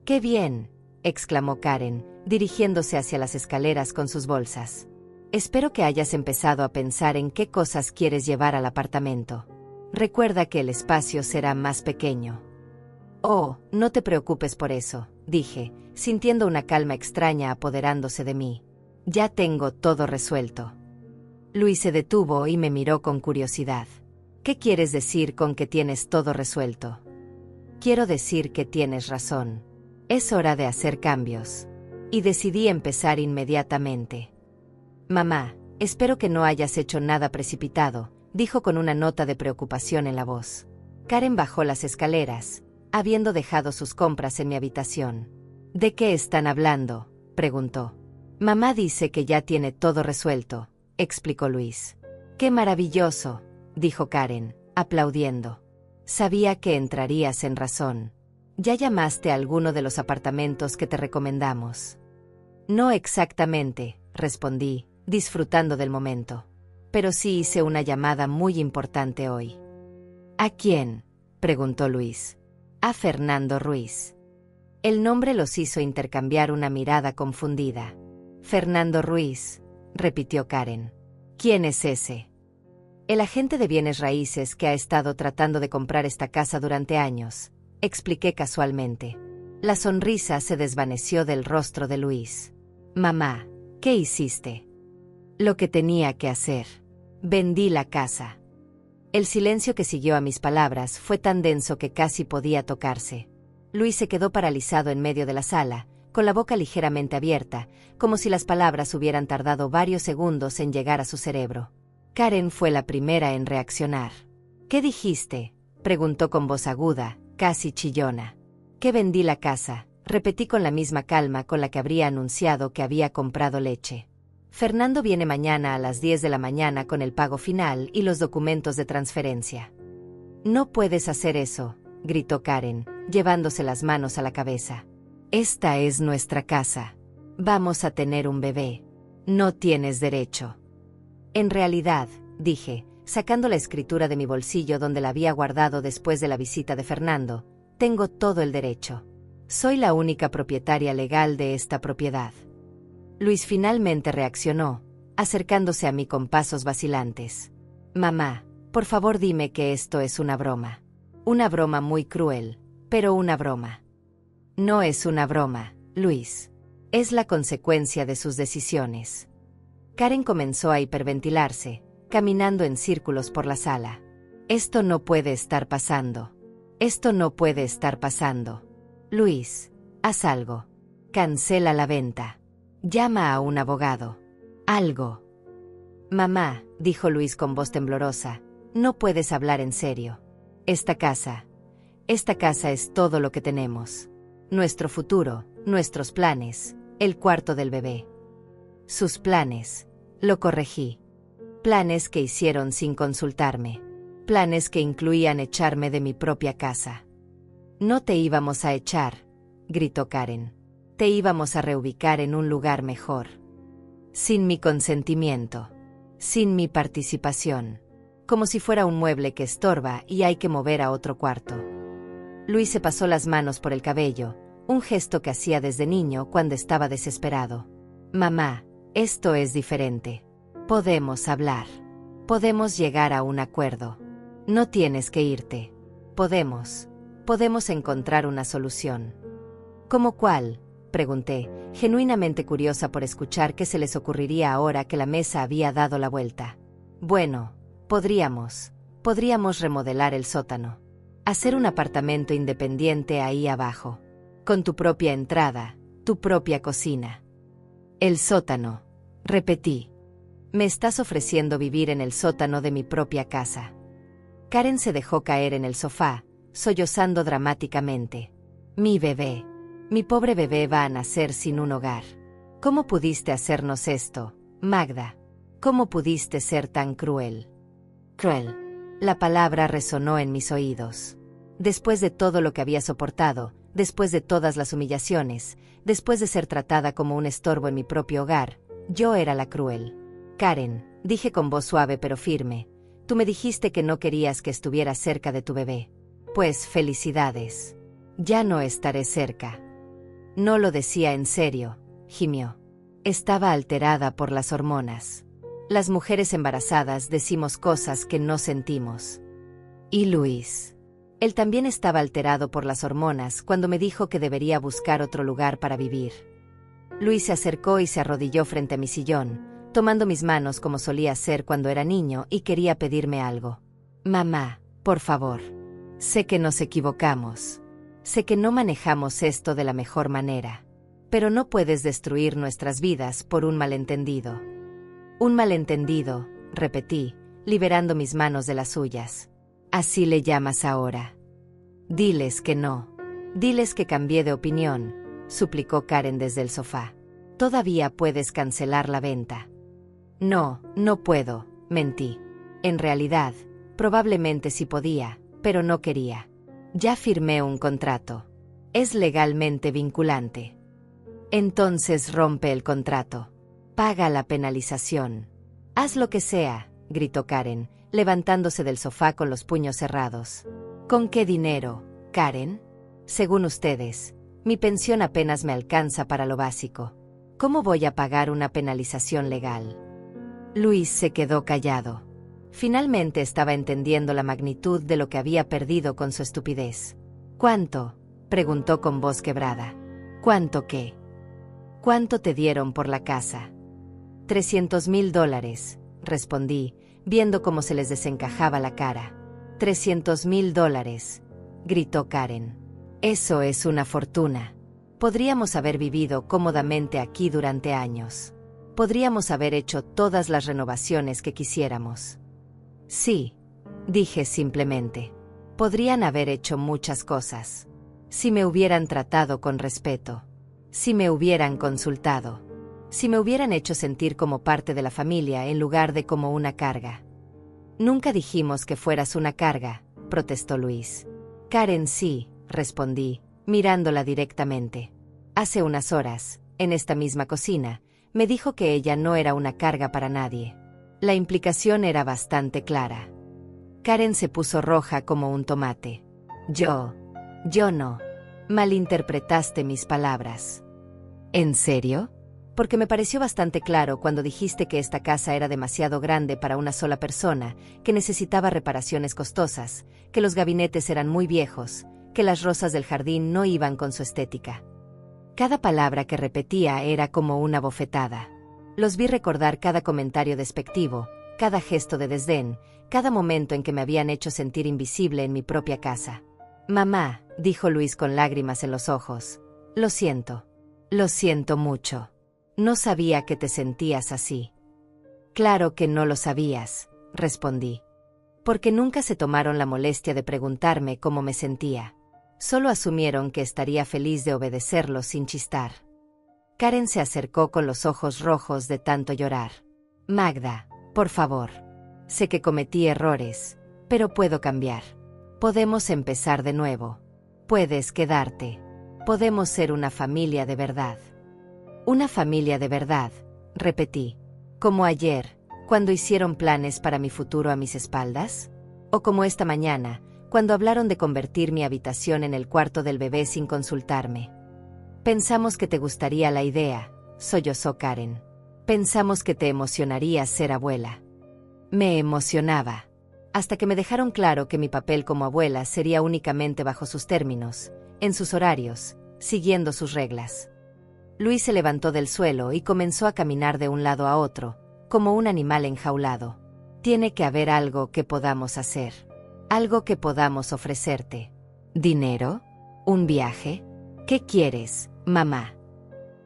¡Qué bien!, exclamó Karen, dirigiéndose hacia las escaleras con sus bolsas. Espero que hayas empezado a pensar en qué cosas quieres llevar al apartamento. Recuerda que el espacio será más pequeño. Oh, no te preocupes por eso, dije, sintiendo una calma extraña apoderándose de mí. Ya tengo todo resuelto. Luis se detuvo y me miró con curiosidad. ¿Qué quieres decir con que tienes todo resuelto? Quiero decir que tienes razón. Es hora de hacer cambios. Y decidí empezar inmediatamente. Mamá, espero que no hayas hecho nada precipitado, dijo con una nota de preocupación en la voz. Karen bajó las escaleras, habiendo dejado sus compras en mi habitación. ¿De qué están hablando?, preguntó. Mamá dice que ya tiene todo resuelto, explicó Luis. ¡Qué maravilloso!, dijo Karen, aplaudiendo. Sabía que entrarías en razón. ¿Ya llamaste a alguno de los apartamentos que te recomendamos? No exactamente, respondí, disfrutando del momento. Pero sí hice una llamada muy importante hoy. ¿A quién?, preguntó Luis. A Fernando Ruiz. El nombre los hizo intercambiar una mirada confundida. Fernando Ruiz, repitió Karen. ¿Quién es ese? El agente de bienes raíces que ha estado tratando de comprar esta casa durante años, expliqué casualmente. La sonrisa se desvaneció del rostro de Luis. Mamá, ¿qué hiciste? Lo que tenía que hacer. Vendí la casa. El silencio que siguió a mis palabras fue tan denso que casi podía tocarse. Luis se quedó paralizado en medio de la sala, con la boca ligeramente abierta, como si las palabras hubieran tardado varios segundos en llegar a su cerebro. Karen fue la primera en reaccionar. ¿Qué dijiste?, preguntó con voz aguda, casi chillona. Que vendí la casa, repetí con la misma calma con la que habría anunciado que había comprado leche. Fernando viene mañana a las 10 de la mañana con el pago final y los documentos de transferencia. No puedes hacer eso, gritó Karen, llevándose las manos a la cabeza. Esta es nuestra casa. Vamos a tener un bebé. No tienes derecho. En realidad, dije, sacando la escritura de mi bolsillo donde la había guardado después de la visita de Fernando, tengo todo el derecho. Soy la única propietaria legal de esta propiedad. Luis finalmente reaccionó, acercándose a mí con pasos vacilantes. Mamá, por favor dime que esto es una broma. Una broma muy cruel, pero una broma. No es una broma, Luis. Es la consecuencia de sus decisiones. Karen comenzó a hiperventilarse, caminando en círculos por la sala. Esto no puede estar pasando. Esto no puede estar pasando. Luis, haz algo. Cancela la venta. Llama a un abogado. Algo. Mamá, dijo Luis con voz temblorosa, no puedes hablar en serio. Esta casa es todo lo que tenemos. Nuestro futuro, nuestros planes, el cuarto del bebé. Sus planes, lo corregí. Planes que hicieron sin consultarme. Planes que incluían echarme de mi propia casa. No te íbamos a echar, gritó Karen. Te íbamos a reubicar en un lugar mejor. Sin mi consentimiento. Sin mi participación. Como si fuera un mueble que estorba y hay que mover a otro cuarto. Luis se pasó las manos por el cabello, un gesto que hacía desde niño cuando estaba desesperado. Mamá, esto es diferente. Podemos hablar. Podemos llegar a un acuerdo. No tienes que irte. Podemos encontrar una solución. ¿Cómo cuál?, pregunté, genuinamente curiosa por escuchar qué se les ocurriría ahora que la mesa había dado la vuelta. Bueno, podríamos remodelar el sótano. Hacer un apartamento independiente ahí abajo. Con tu propia entrada, tu propia cocina. El sótano, repetí. Me estás ofreciendo vivir en el sótano de mi propia casa. Karen se dejó caer en el sofá, sollozando dramáticamente. Mi bebé. Mi pobre bebé va a nacer sin un hogar. ¿Cómo pudiste hacernos esto, Magda? ¿Cómo pudiste ser tan cruel? Cruel. La palabra resonó en mis oídos. Después de todo lo que había soportado, después de todas las humillaciones, después de ser tratada como un estorbo en mi propio hogar, yo era la cruel. Karen, dije con voz suave pero firme, tú me dijiste que no querías que estuviera cerca de tu bebé. Pues felicidades. Ya no estaré cerca. No lo decía en serio, gimió. Estaba alterada por las hormonas. Las mujeres embarazadas decimos cosas que no sentimos. Y Luis. Él también estaba alterado por las hormonas cuando me dijo que debería buscar otro lugar para vivir. Luis se acercó y se arrodilló frente a mi sillón, tomando mis manos como solía hacer cuando era niño y quería pedirme algo. Mamá, por favor. Sé que nos equivocamos. Sé que no manejamos esto de la mejor manera. Pero no puedes destruir nuestras vidas por un malentendido. Un malentendido, repetí, liberando mis manos de las suyas. Así le llamas ahora. Diles que no. Diles que cambié de opinión, suplicó Karen desde el sofá. Todavía puedes cancelar la venta. No, no puedo, mentí. En realidad, probablemente sí podía, pero no quería. Ya firmé un contrato. Es legalmente vinculante. Entonces rompe el contrato. Paga la penalización. Haz lo que sea, gritó Karen, levantándose del sofá con los puños cerrados. ¿Con qué dinero, Karen? Según ustedes, mi pensión apenas me alcanza para lo básico. ¿Cómo voy a pagar una penalización legal? Luis se quedó callado. Finalmente estaba entendiendo la magnitud de lo que había perdido con su estupidez. ¿Cuánto?, preguntó con voz quebrada. ¿Cuánto qué? ¿Cuánto te dieron por la casa? $300,000, respondí, viendo cómo se les desencajaba la cara. $300,000, gritó Karen. Eso es una fortuna. Podríamos haber vivido cómodamente aquí durante años. Podríamos haber hecho todas las renovaciones que quisiéramos. Sí, dije simplemente. Podrían haber hecho muchas cosas. Si me hubieran tratado con respeto. Si me hubieran consultado. Si me hubieran hecho sentir como parte de la familia en lugar de como una carga. Nunca dijimos que fueras una carga, protestó Luis. Karen, sí, respondí, mirándola directamente. Hace unas horas, en esta misma cocina, me dijo que ella no era una carga para nadie. La implicación era bastante clara. Karen se puso roja como un tomate. Yo no. Malinterpretaste mis palabras. ¿En serio? Porque me pareció bastante claro cuando dijiste que esta casa era demasiado grande para una sola persona, que necesitaba reparaciones costosas, que los gabinetes eran muy viejos, que las rosas del jardín no iban con su estética. Cada palabra que repetía era como una bofetada. Los vi recordar cada comentario despectivo, cada gesto de desdén, cada momento en que me habían hecho sentir invisible en mi propia casa. Mamá, dijo Luis con lágrimas en los ojos. Lo siento. Lo siento mucho. No sabía que te sentías así. Claro que no lo sabías, respondí. Porque nunca se tomaron la molestia de preguntarme cómo me sentía. Solo asumieron que estaría feliz de obedecerlos sin chistar. Karen se acercó con los ojos rojos de tanto llorar. Magda, por favor. Sé que cometí errores, pero puedo cambiar. Podemos empezar de nuevo. Puedes quedarte. Podemos ser una familia de verdad. Una familia de verdad, repetí. Como ayer, cuando hicieron planes para mi futuro a mis espaldas. O como esta mañana, cuando hablaron de convertir mi habitación en el cuarto del bebé sin consultarme. Pensamos que te gustaría la idea, sollozó Karen. Pensamos que te emocionaría ser abuela. Me emocionaba. Hasta que me dejaron claro que mi papel como abuela sería únicamente bajo sus términos, en sus horarios, siguiendo sus reglas. Luis se levantó del suelo y comenzó a caminar de un lado a otro, como un animal enjaulado. Tiene que haber algo que podamos hacer. Algo que podamos ofrecerte. ¿Dinero? ¿Un viaje? ¿Qué quieres, mamá?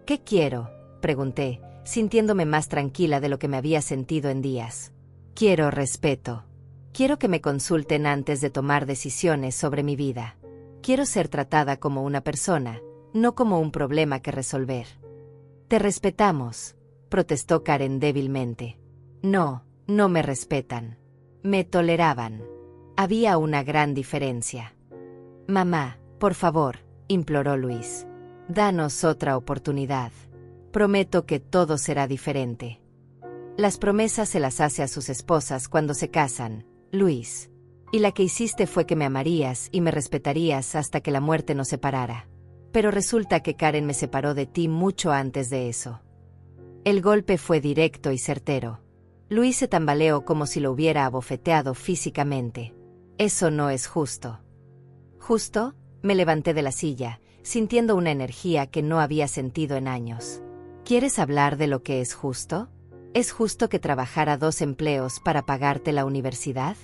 ¿Qué quiero?, pregunté, sintiéndome más tranquila de lo que me había sentido en días. Quiero respeto. Quiero que me consulten antes de tomar decisiones sobre mi vida. Quiero ser tratada como una persona, no como un problema que resolver. Te respetamos, protestó Karen débilmente. No, no me respetan. Me toleraban. Había una gran diferencia. Mamá, por favor, imploró Luis. Danos otra oportunidad. Prometo que todo será diferente. Las promesas se las hace a sus esposas cuando se casan, Luis. Y la que hiciste fue que me amarías y me respetarías hasta que la muerte nos separara. Pero resulta que Karen me separó de ti mucho antes de eso. El golpe fue directo y certero. Luis se tambaleó como si lo hubiera abofeteado físicamente. Eso no es justo. ¿Justo? Me levanté de la silla, sintiendo una energía que no había sentido en años. ¿Quieres hablar de lo que es justo? ¿Es justo que trabajara 2 empleos para pagarte la universidad?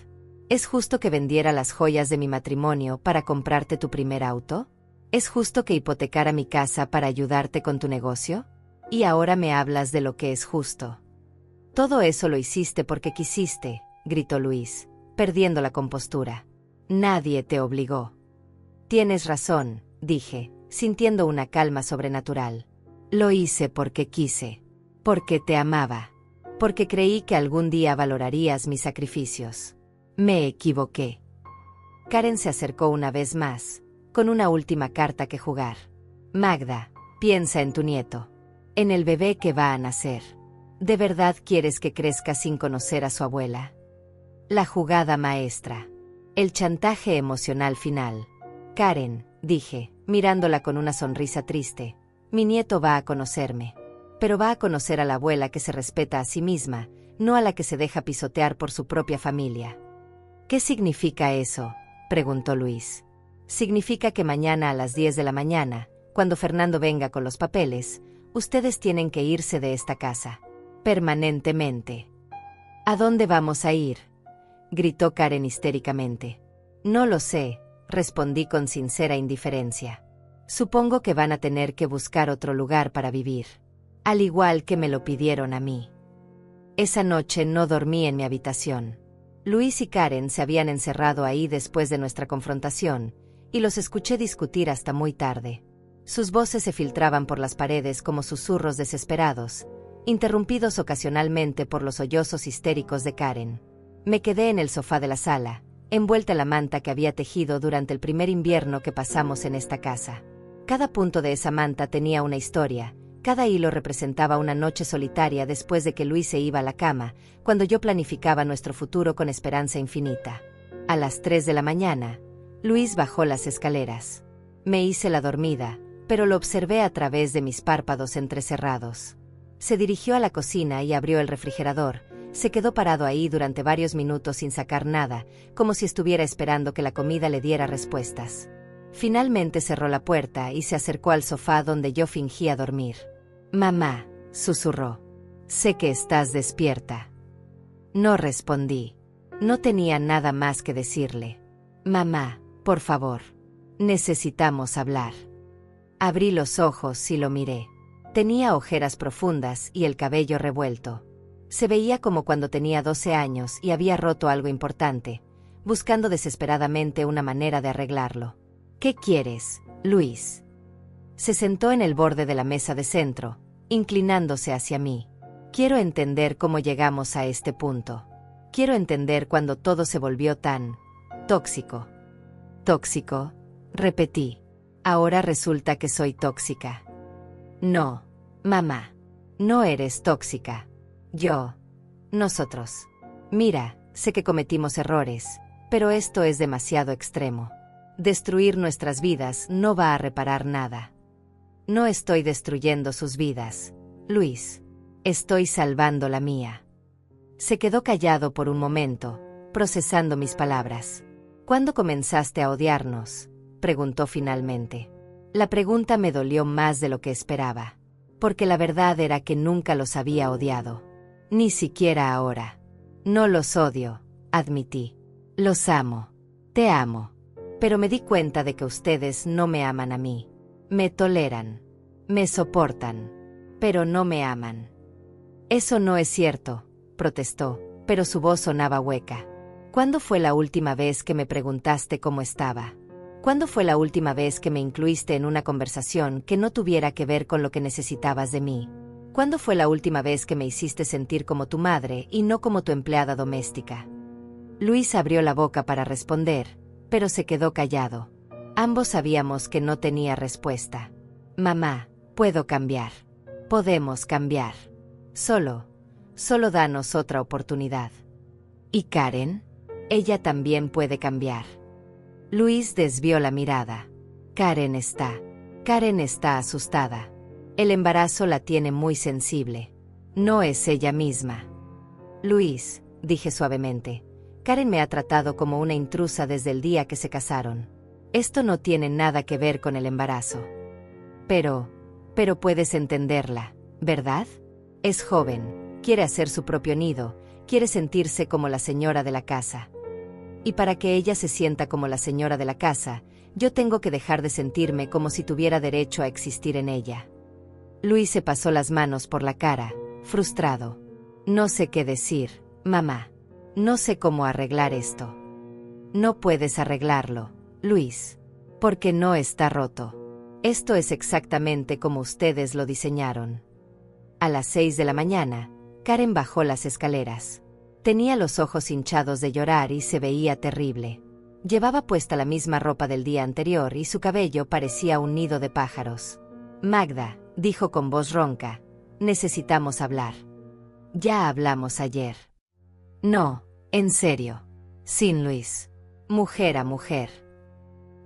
¿Es justo que vendiera las joyas de mi matrimonio para comprarte tu primer auto? ¿Es justo que hipotecara mi casa para ayudarte con tu negocio? Y ahora me hablas de lo que es justo. Todo eso lo hiciste porque quisiste, gritó Luis, perdiendo la compostura. Nadie te obligó. Tienes razón, dije, sintiendo una calma sobrenatural. Lo hice porque quise. Porque te amaba. Porque creí que algún día valorarías mis sacrificios. Me equivoqué. Karen se acercó una vez más, con una última carta que jugar. Magda, piensa en tu nieto. En el bebé que va a nacer. ¿De verdad quieres que crezca sin conocer a su abuela? La jugada maestra. El chantaje emocional final. Karen, dije, mirándola con una sonrisa triste, mi nieto va a conocerme. Pero va a conocer a la abuela que se respeta a sí misma, no a la que se deja pisotear por su propia familia. ¿Qué significa eso?, preguntó Luis. Significa que mañana a las 10 de la mañana, cuando Fernando venga con los papeles, ustedes tienen que irse de esta casa. Permanentemente. ¿A dónde vamos a ir?, gritó Karen histéricamente. No lo sé, respondí con sincera indiferencia. Supongo que van a tener que buscar otro lugar para vivir. Al igual que me lo pidieron a mí. Esa noche no dormí en mi habitación. Luis y Karen se habían encerrado ahí después de nuestra confrontación, y los escuché discutir hasta muy tarde. Sus voces se filtraban por las paredes como susurros desesperados, interrumpidos ocasionalmente por los sollozos histéricos de Karen. Me quedé en el sofá de la sala, envuelta en la manta que había tejido durante el primer invierno que pasamos en esta casa. Cada punto de esa manta tenía una historia, cada hilo representaba una noche solitaria después de que Luis se iba a la cama, cuando yo planificaba nuestro futuro con esperanza infinita. A las 3 de la mañana, Luis bajó las escaleras. Me hice la dormida, pero lo observé a través de mis párpados entrecerrados. Se dirigió a la cocina y abrió el refrigerador. Se quedó parado ahí durante varios minutos sin sacar nada, como si estuviera esperando que la comida le diera respuestas. Finalmente cerró la puerta y se acercó al sofá donde yo fingía dormir. «Mamá», susurró. «Sé que estás despierta». No respondí. No tenía nada más que decirle. «Mamá, por favor. Necesitamos hablar». Abrí los ojos y lo miré. Tenía ojeras profundas y el cabello revuelto. Se veía como cuando tenía 12 años y había roto algo importante, buscando desesperadamente una manera de arreglarlo. «¿Qué quieres, Luis?». Se sentó en el borde de la mesa de centro, inclinándose hacia mí. «Quiero entender cómo llegamos a este punto. Quiero entender cuándo todo se volvió tan tóxico». «¿Tóxico?», repetí. «Ahora resulta que soy tóxica». «No, mamá. No eres tóxica. Nosotros. Mira, sé que cometimos errores, pero esto es demasiado extremo. Destruir nuestras vidas no va a reparar nada». «No estoy destruyendo sus vidas, Luis. Estoy salvando la mía». Se quedó callado por un momento, procesando mis palabras. «¿Cuándo comenzaste a odiarnos?», preguntó finalmente. La pregunta me dolió más de lo que esperaba, porque la verdad era que nunca los había odiado. Ni siquiera ahora. «No los odio», admití. «Los amo. Te amo. Pero me di cuenta de que ustedes no me aman a mí. Me toleran. Me soportan. Pero no me aman». «Eso no es cierto», protestó, pero su voz sonaba hueca. «¿Cuándo fue la última vez que me preguntaste cómo estaba? ¿Cuándo fue la última vez que me incluiste en una conversación que no tuviera que ver con lo que necesitabas de mí? ¿Cuándo fue la última vez que me hiciste sentir como tu madre y no como tu empleada doméstica?». Luis abrió la boca para responder, pero se quedó callado. Ambos sabíamos que no tenía respuesta. «Mamá, puedo cambiar. Podemos cambiar. Solo danos otra oportunidad». «¿Y Karen? Ella también puede cambiar». Luis desvió la mirada. Karen está asustada. El embarazo la tiene muy sensible. No es ella misma». «Luis», dije suavemente, «Karen me ha tratado como una intrusa desde el día que se casaron. Esto no tiene nada que ver con el embarazo». Pero puedes entenderla, ¿verdad? Es joven, quiere hacer su propio nido, quiere sentirse como la señora de la casa. Y para que ella se sienta como la señora de la casa, yo tengo que dejar de sentirme como si tuviera derecho a existir en ella». Luis se pasó las manos por la cara, frustrado. «No sé qué decir, mamá. No sé cómo arreglar esto». «No puedes arreglarlo, Luis. Porque no está roto. Esto es exactamente como ustedes lo diseñaron». A las 6 de la mañana, Karen bajó las escaleras. Tenía los ojos hinchados de llorar y se veía terrible. Llevaba puesta la misma ropa del día anterior y su cabello parecía un nido de pájaros. «Magda», dijo con voz ronca, «necesitamos hablar». «Ya hablamos ayer». «No, en serio. Sin Luis». mujer a mujer.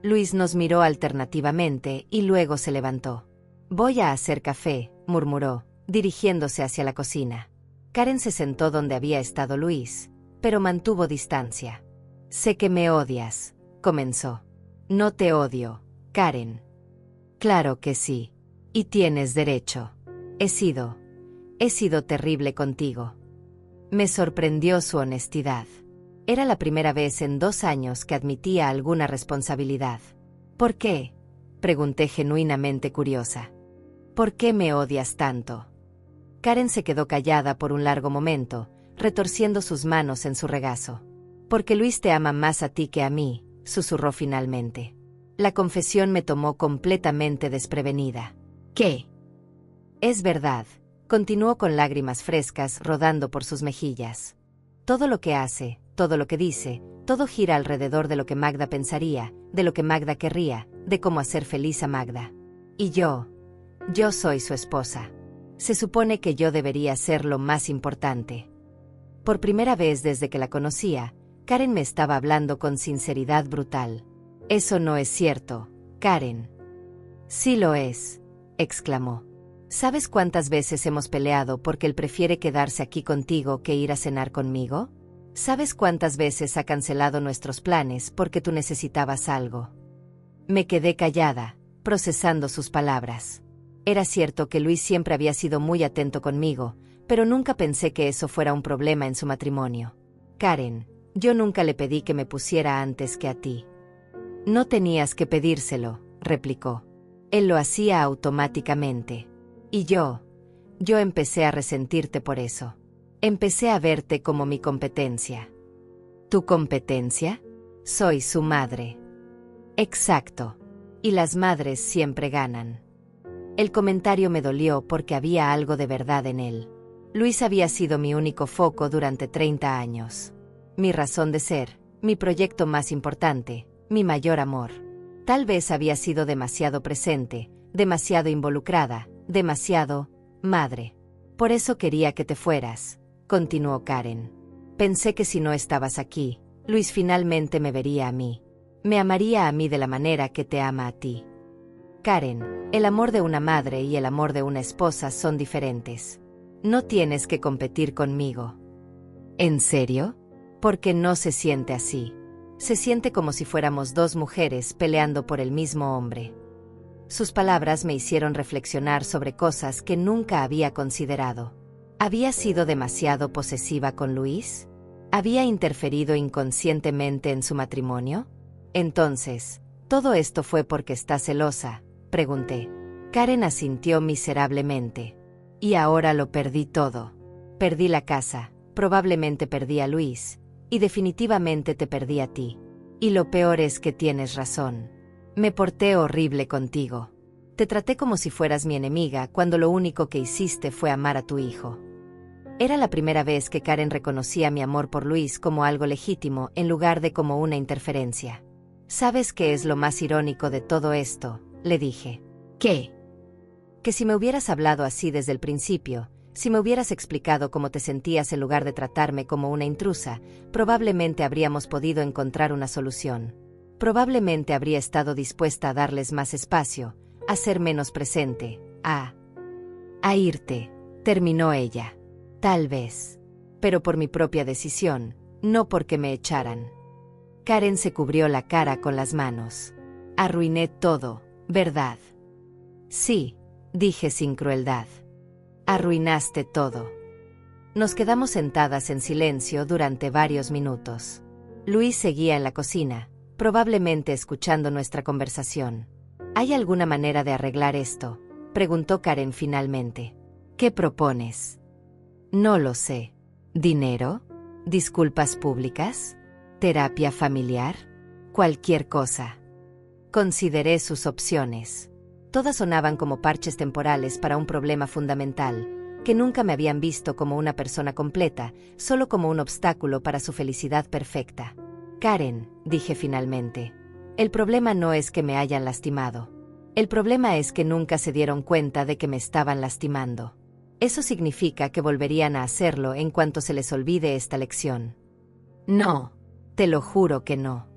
Luis nos miró alternativamente y luego se levantó. Voy a hacer café, murmuró, dirigiéndose hacia la cocina. Karen se sentó donde había estado Luis, pero mantuvo distancia. Sé que me odias, comenzó. No te odio, Karen. Claro que sí. Y tienes derecho. He sido terrible contigo. Me sorprendió su honestidad. Era la primera vez en 2 años que admitía alguna responsabilidad. ¿Por qué?, pregunté genuinamente curiosa. ¿Por qué me odias tanto? Karen se quedó callada por un largo momento, retorciendo sus manos en su regazo. Porque Luis te ama más a ti que a mí, susurró finalmente. La confesión me tomó completamente desprevenida. ¿Qué? Es verdad, continuó con lágrimas frescas rodando por sus mejillas. Todo lo que hace, todo lo que dice, todo gira alrededor de lo que Magda pensaría, de lo que Magda querría, de cómo hacer feliz a Magda. Y yo soy su esposa. Se supone que yo debería ser lo más importante. Por primera vez desde que la conocía, Karen me estaba hablando con sinceridad brutal. Eso no es cierto, Karen. Sí lo es, exclamó. ¿Sabes cuántas veces hemos peleado porque él prefiere quedarse aquí contigo que ir a cenar conmigo? ¿Sabes cuántas veces ha cancelado nuestros planes porque tú necesitabas algo? Me quedé callada, procesando sus palabras. Era cierto que Luis siempre había sido muy atento conmigo, pero nunca pensé que eso fuera un problema en su matrimonio. Karen, yo nunca le pedí que me pusiera antes que a ti. No tenías que pedírselo, replicó. Él lo hacía automáticamente. Y yo empecé a resentirte por eso. Empecé a verte como mi competencia. ¿Tu competencia? Soy su madre. Exacto. Y las madres siempre ganan. El comentario me dolió porque había algo de verdad en él. Luis había sido mi único foco durante 30 años. Mi razón de ser, mi proyecto más importante, mi mayor amor. Tal vez había sido demasiado presente, demasiado involucrada, demasiado madre. Por eso quería que te fueras, continuó Karen. Pensé que si no estabas aquí, Luis finalmente me vería a mí. Me amaría a mí de la manera que te ama a ti. Karen, el amor de una madre y el amor de una esposa son diferentes. No tienes que competir conmigo. ¿En serio? Porque no se siente así. Se siente como si fuéramos 2 mujeres peleando por el mismo hombre. Sus palabras me hicieron reflexionar sobre cosas que nunca había considerado. ¿Había sido demasiado posesiva con Luis? ¿Había interferido inconscientemente en su matrimonio? Entonces, ¿todo esto fue porque está celosa?, pregunté. Karen asintió miserablemente. Y ahora lo perdí todo. Perdí la casa, probablemente perdí a Luis, y definitivamente te perdí a ti. Y lo peor es que tienes razón. Me porté horrible contigo. Te traté como si fueras mi enemiga cuando lo único que hiciste fue amar a tu hijo. Era la primera vez que Karen reconocía mi amor por Luis como algo legítimo en lugar de como una interferencia. ¿Sabes qué es lo más irónico de todo esto?, le dije. ¿Qué? Que si me hubieras hablado así desde el principio, si me hubieras explicado cómo te sentías en lugar de tratarme como una intrusa, probablemente habríamos podido encontrar una solución. Probablemente habría estado dispuesta a darles más espacio, a ser menos presente, a irte, terminó ella. Tal vez. Pero por mi propia decisión, no porque me echaran. Karen se cubrió la cara con las manos. Arruiné todo, ¿verdad? Sí, dije sin crueldad. Arruinaste todo. Nos quedamos sentadas en silencio durante varios minutos. Luis seguía en la cocina, probablemente escuchando nuestra conversación. ¿Hay alguna manera de arreglar esto?, preguntó Karen finalmente. ¿Qué propones? No lo sé. ¿Dinero? ¿Disculpas públicas? ¿Terapia familiar? Cualquier cosa. Consideré sus opciones. Todas sonaban como parches temporales para un problema fundamental, que nunca me habían visto como una persona completa, solo como un obstáculo para su felicidad perfecta. Karen, dije finalmente, el problema no es que me hayan lastimado. El problema es que nunca se dieron cuenta de que me estaban lastimando. Eso significa que volverían a hacerlo en cuanto se les olvide esta lección. No, te lo juro que no.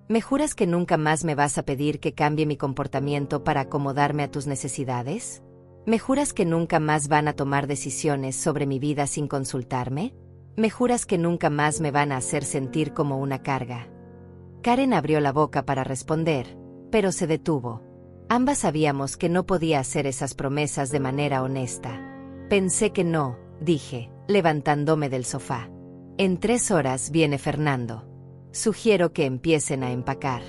¿Me juras que nunca más me vas a pedir que cambie mi comportamiento para acomodarme a tus necesidades? ¿Me juras que nunca más van a tomar decisiones sobre mi vida sin consultarme? ¿Me juras que nunca más me van a hacer sentir como una carga? Karen abrió la boca para responder, pero se detuvo. Ambas sabíamos que no podía hacer esas promesas de manera honesta. Pensé que no, dije, levantándome del sofá. En 3 horas viene Fernando. Sugiero que empiecen a empacar.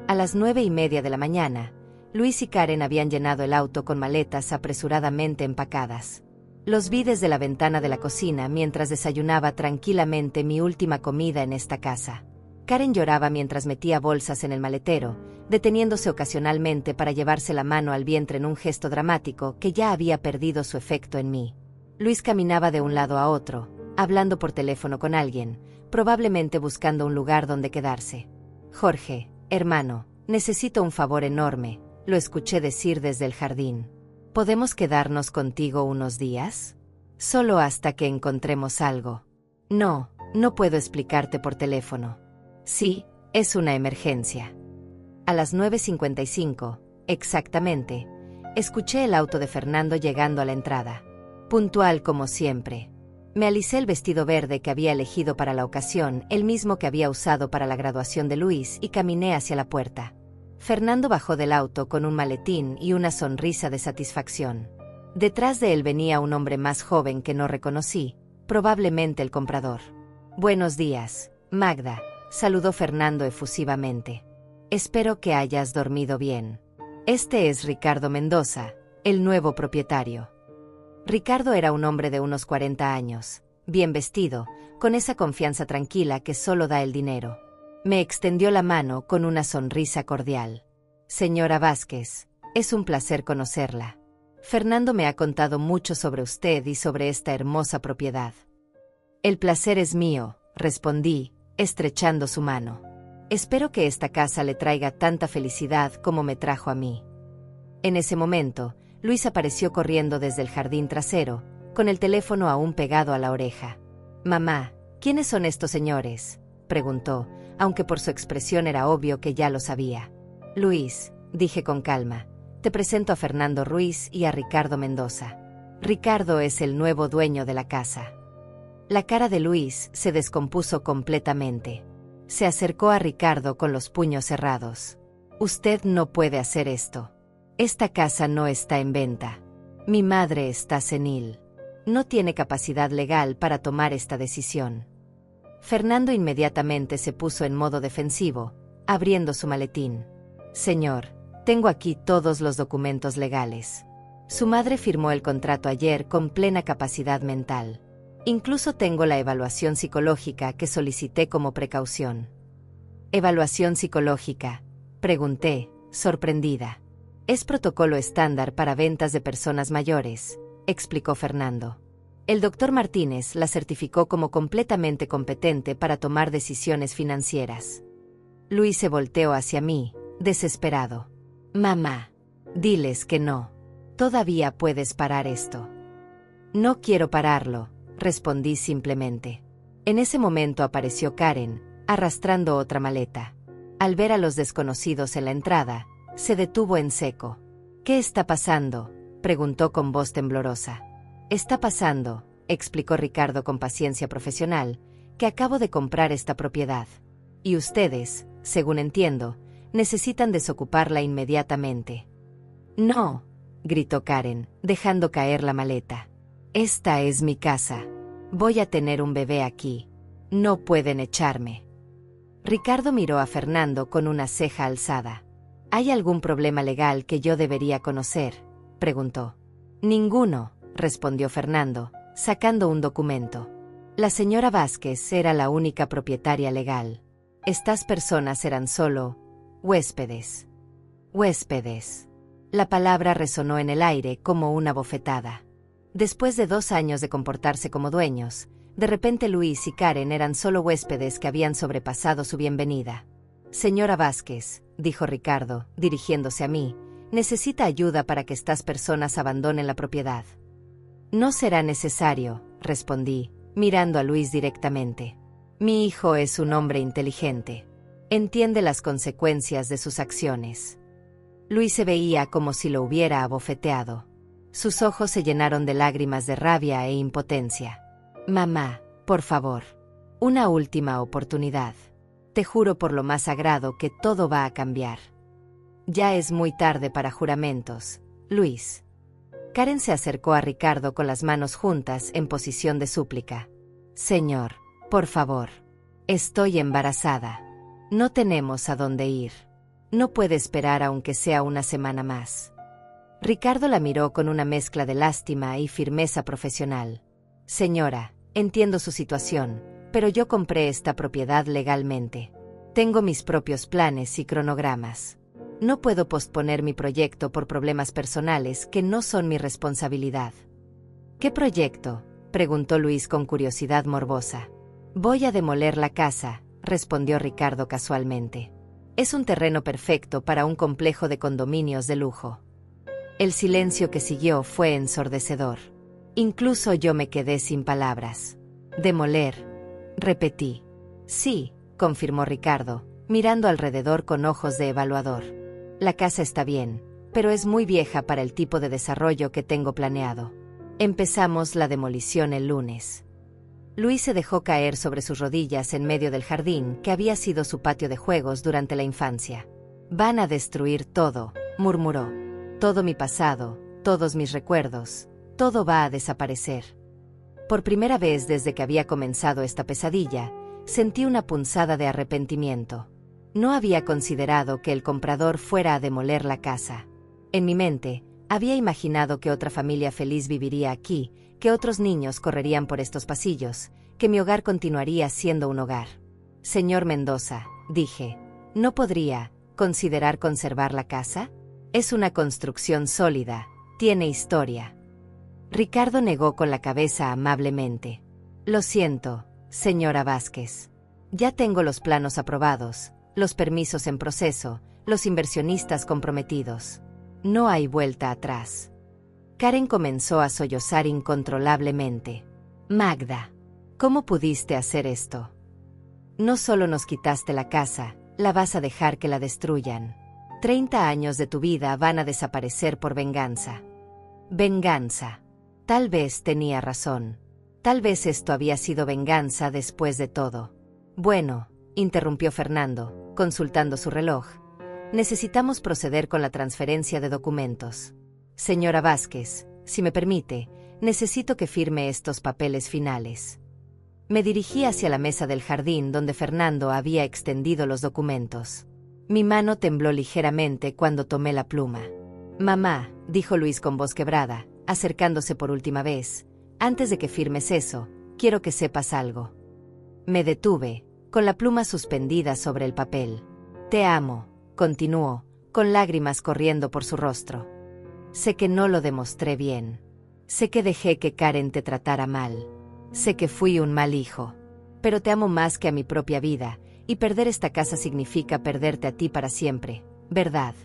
A las 9:30 de la mañana, Luis y Karen habían llenado el auto con maletas apresuradamente empacadas. Los vi desde la ventana de la cocina mientras desayunaba tranquilamente mi última comida en esta casa. Karen lloraba mientras metía bolsas en el maletero, deteniéndose ocasionalmente para llevarse la mano al vientre en un gesto dramático que ya había perdido su efecto en mí. Luis caminaba de un lado a otro, hablando por teléfono con alguien, probablemente buscando un lugar donde quedarse. Jorge, hermano, necesito un favor enorme, lo escuché decir desde el jardín. ¿Podemos quedarnos contigo unos días? Solo hasta que encontremos algo. No, no puedo explicarte por teléfono. Sí, es una emergencia. A las 9:55, exactamente, escuché el auto de Fernando llegando a la entrada. Puntual como siempre. Me alicé el vestido verde que había elegido para la ocasión, el mismo que había usado para la graduación de Luis, y caminé hacia la puerta. Fernando bajó del auto con un maletín y una sonrisa de satisfacción. Detrás de él venía un hombre más joven que no reconocí, probablemente el comprador. Buenos días, Magda, saludó Fernando efusivamente. Espero que hayas dormido bien. Este es Ricardo Mendoza, el nuevo propietario. Ricardo era un hombre de unos 40 años, bien vestido, con esa confianza tranquila que solo da el dinero. Me extendió la mano con una sonrisa cordial. Señora Vázquez, es un placer conocerla. Fernando me ha contado mucho sobre usted y sobre esta hermosa propiedad. El placer es mío, respondí, estrechando su mano. Espero que esta casa le traiga tanta felicidad como me trajo a mí. En ese momento, Luis apareció corriendo desde el jardín trasero, con el teléfono aún pegado a la oreja. Mamá, ¿quiénes son estos señores?, preguntó, aunque por su expresión era obvio que ya lo sabía. Luis, dije con calma, te presento a Fernando Ruiz y a Ricardo Mendoza. Ricardo es el nuevo dueño de la casa. La cara de Luis se descompuso completamente. Se acercó a Ricardo con los puños cerrados. Usted no puede hacer esto. Esta casa no está en venta. Mi madre está senil. No tiene capacidad legal para tomar esta decisión. Fernando inmediatamente se puso en modo defensivo, abriendo su maletín. Señor, tengo aquí todos los documentos legales. Su madre firmó el contrato ayer con plena capacidad mental. Incluso tengo la evaluación psicológica que solicité como precaución. ¿Evaluación psicológica?, pregunté, sorprendida. Es protocolo estándar para ventas de personas mayores, explicó Fernando. El doctor Martínez la certificó como completamente competente para tomar decisiones financieras. Luis se volteó hacia mí, desesperado. Mamá, diles que no. Todavía puedes parar esto. No quiero pararlo, respondí simplemente. En ese momento apareció Karen, arrastrando otra maleta. Al ver a los desconocidos en la entrada, se detuvo en seco. ¿Qué está pasando?, preguntó con voz temblorosa. Está pasando, explicó Ricardo con paciencia profesional, que acabo de comprar esta propiedad. Y ustedes, según entiendo, necesitan desocuparla inmediatamente. No, gritó Karen, dejando caer la maleta. Esta es mi casa. Voy a tener un bebé aquí. No pueden echarme. Ricardo miró a Fernando con una ceja alzada. ¿Hay algún problema legal que yo debería conocer?, preguntó. Ninguno, respondió Fernando, sacando un documento. La señora Vázquez era la única propietaria legal. Estas personas eran solo huéspedes. Huéspedes. La palabra resonó en el aire como una bofetada. Después de 2 años de comportarse como dueños, de repente Luis y Karen eran solo huéspedes que habían sobrepasado su bienvenida. Señora Vázquez, dijo Ricardo, dirigiéndose a mí, necesita ayuda para que estas personas abandonen la propiedad. No será necesario, respondí, mirando a Luis directamente. Mi hijo es un hombre inteligente. Entiende las consecuencias de sus acciones. Luis se veía como si lo hubiera abofeteado. Sus ojos se llenaron de lágrimas de rabia e impotencia. Mamá, por favor. Una última oportunidad. Te juro por lo más sagrado que todo va a cambiar. Ya es muy tarde para juramentos, Luis. Karen se acercó a Ricardo con las manos juntas en posición de súplica. Señor, por favor. Estoy embarazada. No tenemos a dónde ir. No puede esperar aunque sea una semana más. Ricardo la miró con una mezcla de lástima y firmeza profesional. Señora, entiendo su situación, pero yo compré esta propiedad legalmente. Tengo mis propios planes y cronogramas. No puedo posponer mi proyecto por problemas personales que no son mi responsabilidad. ¿Qué proyecto?, preguntó Luis con curiosidad morbosa. Voy a demoler la casa, respondió Ricardo casualmente. Es un terreno perfecto para un complejo de condominios de lujo. El silencio que siguió fue ensordecedor. Incluso yo me quedé sin palabras. Demoler, repetí. Sí, confirmó Ricardo, mirando alrededor con ojos de evaluador. La casa está bien, pero es muy vieja para el tipo de desarrollo que tengo planeado. Empezamos la demolición el lunes. Luis se dejó caer sobre sus rodillas en medio del jardín que había sido su patio de juegos durante la infancia. Van a destruir todo, murmuró. Todo mi pasado, todos mis recuerdos, todo va a desaparecer. Por primera vez desde que había comenzado esta pesadilla, sentí una punzada de arrepentimiento. No había considerado que el comprador fuera a demoler la casa. En mi mente, había imaginado que otra familia feliz viviría aquí, que otros niños correrían por estos pasillos, que mi hogar continuaría siendo un hogar. Señor Mendoza, dije, ¿no podría considerar conservar la casa? Es una construcción sólida, tiene historia. Ricardo negó con la cabeza amablemente. Lo siento, señora Vázquez. Ya tengo los planos aprobados, los permisos en proceso, los inversionistas comprometidos. No hay vuelta atrás. Karen comenzó a sollozar incontrolablemente. Magda, ¿cómo pudiste hacer esto? No solo nos quitaste la casa, la vas a dejar que la destruyan. 30 años de tu vida van a desaparecer por venganza. Venganza. Tal vez tenía razón. Tal vez esto había sido venganza después de todo. Bueno, interrumpió Fernando, consultando su reloj. Necesitamos proceder con la transferencia de documentos. Señora Vázquez, si me permite, necesito que firme estos papeles finales. Me dirigí hacia la mesa del jardín donde Fernando había extendido los documentos. Mi mano tembló ligeramente cuando tomé la pluma. Mamá, dijo Luis con voz quebrada, acercándose por última vez, antes de que firmes eso, quiero que sepas algo. Me detuve, con la pluma suspendida sobre el papel. Te amo, continuó, con lágrimas corriendo por su rostro. Sé que no lo demostré bien. Sé que dejé que Karen te tratara mal. Sé que fui un mal hijo. Pero te amo más que a mi propia vida, y perder esta casa significa perderte a ti para siempre, ¿verdad?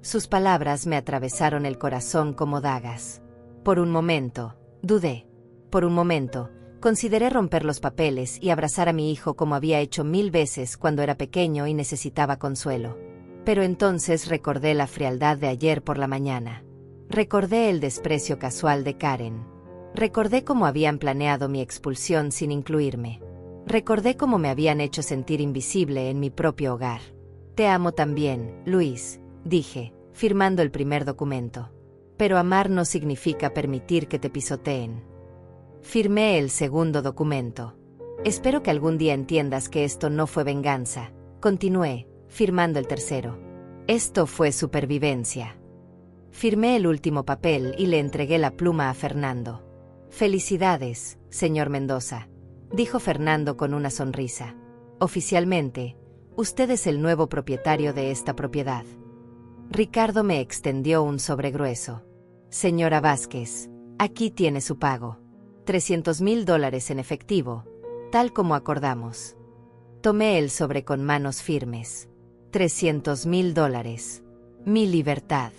Sus palabras me atravesaron el corazón como dagas. Por un momento, dudé. Por un momento, consideré romper los papeles y abrazar a mi hijo como había hecho 1000 veces cuando era pequeño y necesitaba consuelo. Pero entonces recordé la frialdad de ayer por la mañana. Recordé el desprecio casual de Karen. Recordé cómo habían planeado mi expulsión sin incluirme. Recordé cómo me habían hecho sentir invisible en mi propio hogar. Te amo también, Luis, dije, firmando el primer documento. Pero amar no significa permitir que te pisoteen. Firmé el segundo documento. Espero que algún día entiendas que esto no fue venganza. Continué, firmando el tercero. Esto fue supervivencia. Firmé el último papel y le entregué la pluma a Fernando. Felicidades, señor Mendoza, dijo Fernando con una sonrisa. Oficialmente, usted es el nuevo propietario de esta propiedad. Ricardo me extendió un sobre grueso. Señora Vázquez, aquí tiene su pago. $300,000 en efectivo, tal como acordamos. Tomé el sobre con manos firmes. $300,000. Mi libertad.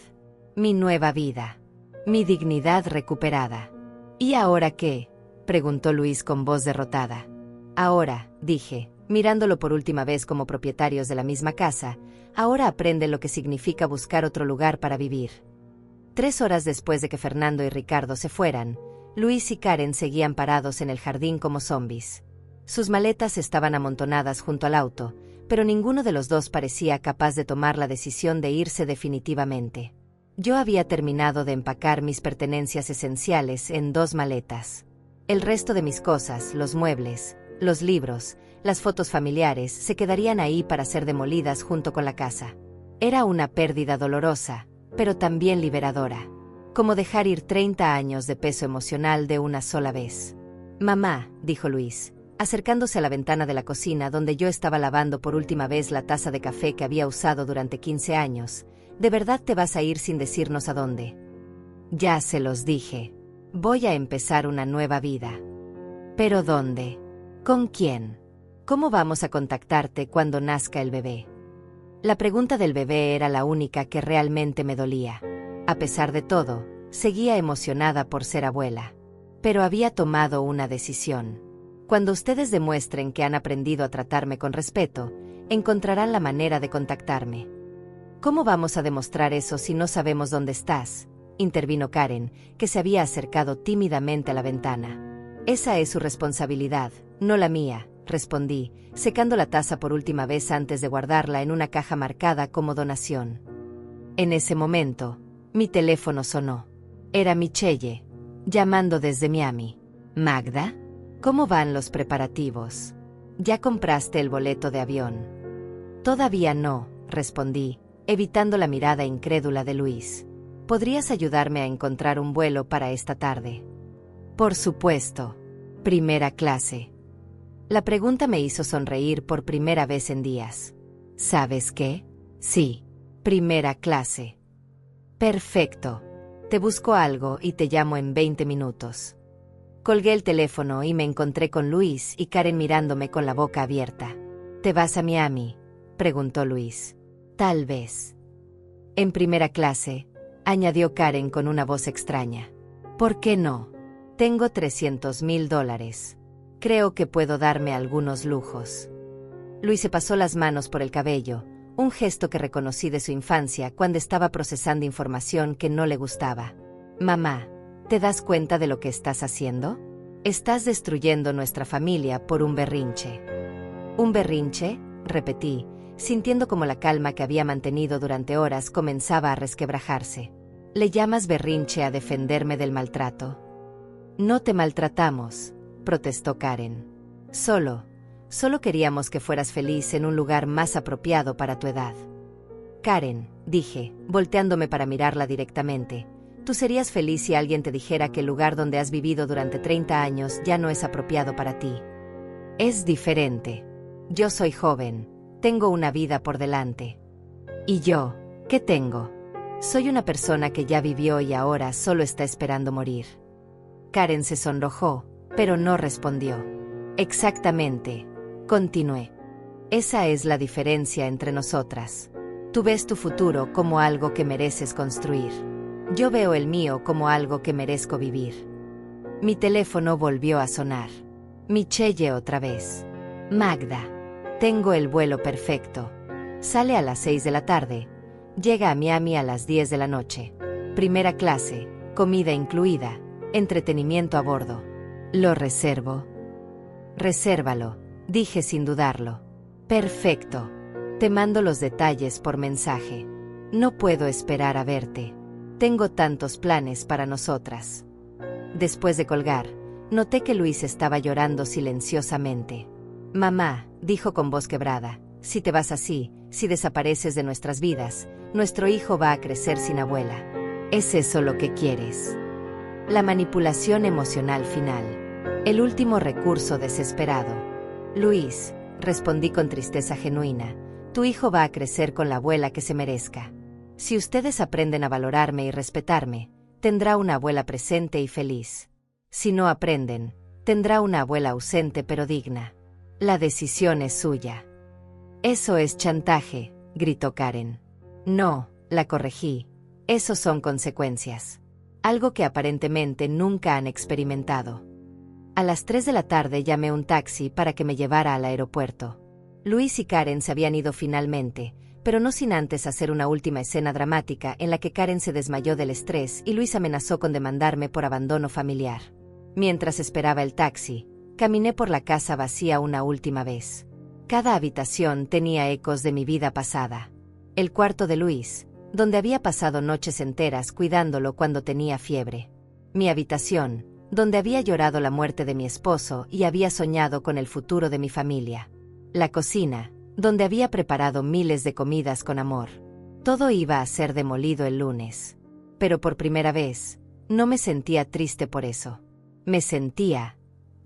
Mi nueva vida. Mi dignidad recuperada. ¿Y ahora qué?, preguntó Luis con voz derrotada. Ahora, dije, Mirándolo por última vez como propietarios de la misma casa, ahora aprenden lo que significa buscar otro lugar para vivir. 3 horas después de que Fernando y Ricardo se fueran, Luis y Karen seguían parados en el jardín como zombies. Sus maletas estaban amontonadas junto al auto, pero ninguno de los dos parecía capaz de tomar la decisión de irse definitivamente. Yo había terminado de empacar mis pertenencias esenciales en 2 maletas. El resto de mis cosas, los muebles, los libros, las fotos familiares, se quedarían ahí para ser demolidas junto con la casa. Era una pérdida dolorosa, pero también liberadora. Como dejar ir 30 años de peso emocional de una sola vez. «Mamá», dijo Luis, acercándose a la ventana de la cocina donde yo estaba lavando por última vez la taza de café que había usado durante 15 años, ¿de verdad te vas a ir sin decirnos a dónde? Ya se los dije. Voy a empezar una nueva vida. ¿Pero dónde? ¿Con quién? ¿Cómo vamos a contactarte cuando nazca el bebé? La pregunta del bebé era la única que realmente me dolía. A pesar de todo, seguía emocionada por ser abuela. Pero había tomado una decisión. Cuando ustedes demuestren que han aprendido a tratarme con respeto, encontrarán la manera de contactarme. ¿Cómo vamos a demostrar eso si no sabemos dónde estás?, intervino Karen, que se había acercado tímidamente a la ventana. Esa es su responsabilidad, no la mía, respondí, secando la taza por última vez antes de guardarla en una caja marcada como donación. En ese momento, mi teléfono sonó. Era Michelle, llamando desde Miami. «Magda, ¿cómo van los preparativos? ¿Ya compraste el boleto de avión?» «Todavía no», respondí, evitando la mirada incrédula de Luis. ¿Podrías ayudarme a encontrar un vuelo para esta tarde? Por supuesto. Primera clase. La pregunta me hizo sonreír por primera vez en días. ¿Sabes qué? Sí. Primera clase. Perfecto. Te busco algo y te llamo en 20 minutos. Colgué el teléfono y me encontré con Luis y Karen mirándome con la boca abierta. ¿Te vas a Miami?, preguntó Luis. Tal vez. En primera clase, añadió Karen con una voz extraña. ¿Por qué no? Tengo $300,000. Creo que puedo darme algunos lujos. Luis se pasó las manos por el cabello, un gesto que reconocí de su infancia cuando estaba procesando información que no le gustaba. Mamá, ¿te das cuenta de lo que estás haciendo? Estás destruyendo nuestra familia por un berrinche. ¿Un berrinche?, repetí, sintiendo como la calma que había mantenido durante horas comenzaba a resquebrajarse. ¿Le llamas berrinche a defenderme del maltrato? No te maltratamos, protestó Karen. Solo queríamos que fueras feliz en un lugar más apropiado para tu edad. Karen, dije, volteándome para mirarla directamente, tú serías feliz si alguien te dijera que el lugar donde has vivido durante 30 años ya no es apropiado para ti. Es diferente. Yo soy joven, tengo una vida por delante. ¿Y yo? ¿Qué tengo? Soy una persona que ya vivió y ahora solo está esperando morir. Karen se sonrojó, pero no respondió. Exactamente, continué. Esa es la diferencia entre nosotras. Tú ves tu futuro como algo que mereces construir. Yo veo el mío como algo que merezco vivir. Mi teléfono volvió a sonar. Michelle otra vez. Magda, tengo el vuelo perfecto. Sale a las 6 de la tarde. Llega a Miami a las 10 de la noche. Primera clase, comida incluida, entretenimiento a bordo. ¿Lo reservo? Resérvalo, dije sin dudarlo. Perfecto. Te mando los detalles por mensaje. No puedo esperar a verte. Tengo tantos planes para nosotras. Después de colgar, noté que Luis estaba llorando silenciosamente. Mamá, dijo con voz quebrada, si te vas así, si desapareces de nuestras vidas, nuestro hijo va a crecer sin abuela. ¿Es eso lo que quieres? La manipulación emocional final. El último recurso desesperado. Luis, respondí con tristeza genuina, tu hijo va a crecer con la abuela que se merezca. Si ustedes aprenden a valorarme y respetarme, tendrá una abuela presente y feliz. Si no aprenden, tendrá una abuela ausente pero digna. La decisión es suya. Eso es chantaje, gritó Karen. No, la corregí. Esos son consecuencias. Algo que aparentemente nunca han experimentado. A las 3 de la tarde llamé un taxi para que me llevara al aeropuerto. Luis y Karen se habían ido finalmente, pero no sin antes hacer una última escena dramática en la que Karen se desmayó del estrés y Luis amenazó con demandarme por abandono familiar. Mientras esperaba el taxi, caminé por la casa vacía una última vez. Cada habitación tenía ecos de mi vida pasada. El cuarto de Luis, donde había pasado noches enteras cuidándolo cuando tenía fiebre. Mi habitación, donde había llorado la muerte de mi esposo y había soñado con el futuro de mi familia. La cocina, donde había preparado miles de comidas con amor. Todo iba a ser demolido el lunes. Pero por primera vez, no me sentía triste por eso. Me sentía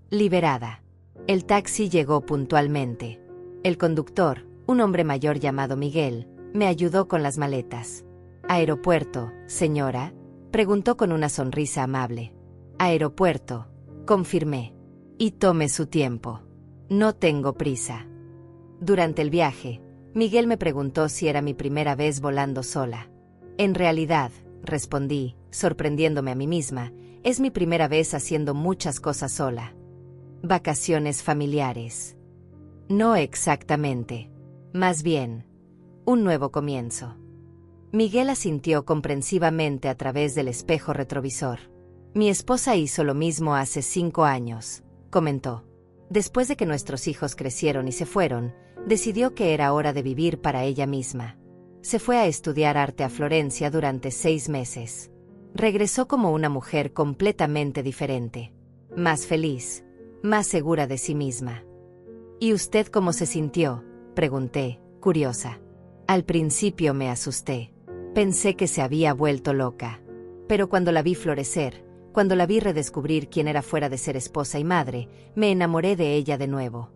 liberada. El taxi llegó puntualmente. El conductor, un hombre mayor llamado Miguel, me ayudó con las maletas. «¿Aeropuerto, señora?», preguntó con una sonrisa amable. «Aeropuerto», confirmé. «Y tome su tiempo. No tengo prisa». Durante el viaje, Miguel me preguntó si era mi primera vez volando sola. «En realidad», respondí, sorprendiéndome a mí misma, «es mi primera vez haciendo muchas cosas sola». «Vacaciones familiares». «No exactamente. Más bien, un nuevo comienzo». Miguel asintió comprensivamente a través del espejo retrovisor. «Mi esposa hizo lo mismo hace 5 años», comentó. «Después de que nuestros hijos crecieron y se fueron, decidió que era hora de vivir para ella misma. Se fue a estudiar arte a Florencia durante 6 meses. Regresó como una mujer completamente diferente. Más feliz, más segura de sí misma». «¿Y usted cómo se sintió?», pregunté, curiosa. Al principio me asusté. Pensé que se había vuelto loca. Pero cuando la vi florecer, cuando la vi redescubrir quién era fuera de ser esposa y madre, me enamoré de ella de nuevo.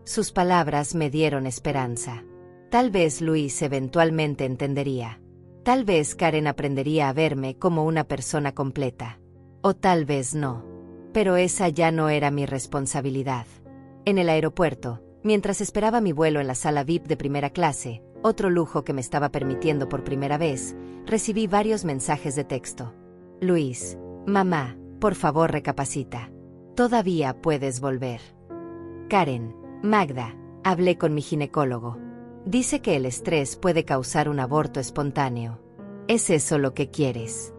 Sus palabras me dieron esperanza. Tal vez Luis eventualmente entendería. Tal vez Karen aprendería a verme como una persona completa. O tal vez no. Pero esa ya no era mi responsabilidad. En el aeropuerto, mientras esperaba mi vuelo en la sala VIP de primera clase, otro lujo que me estaba permitiendo por primera vez, recibí varios mensajes de texto. «Luis, mamá, por favor recapacita. Todavía puedes volver». «Karen, Magda, hablé con mi ginecólogo. Dice que el estrés puede causar un aborto espontáneo. ¿Es eso lo que quieres?».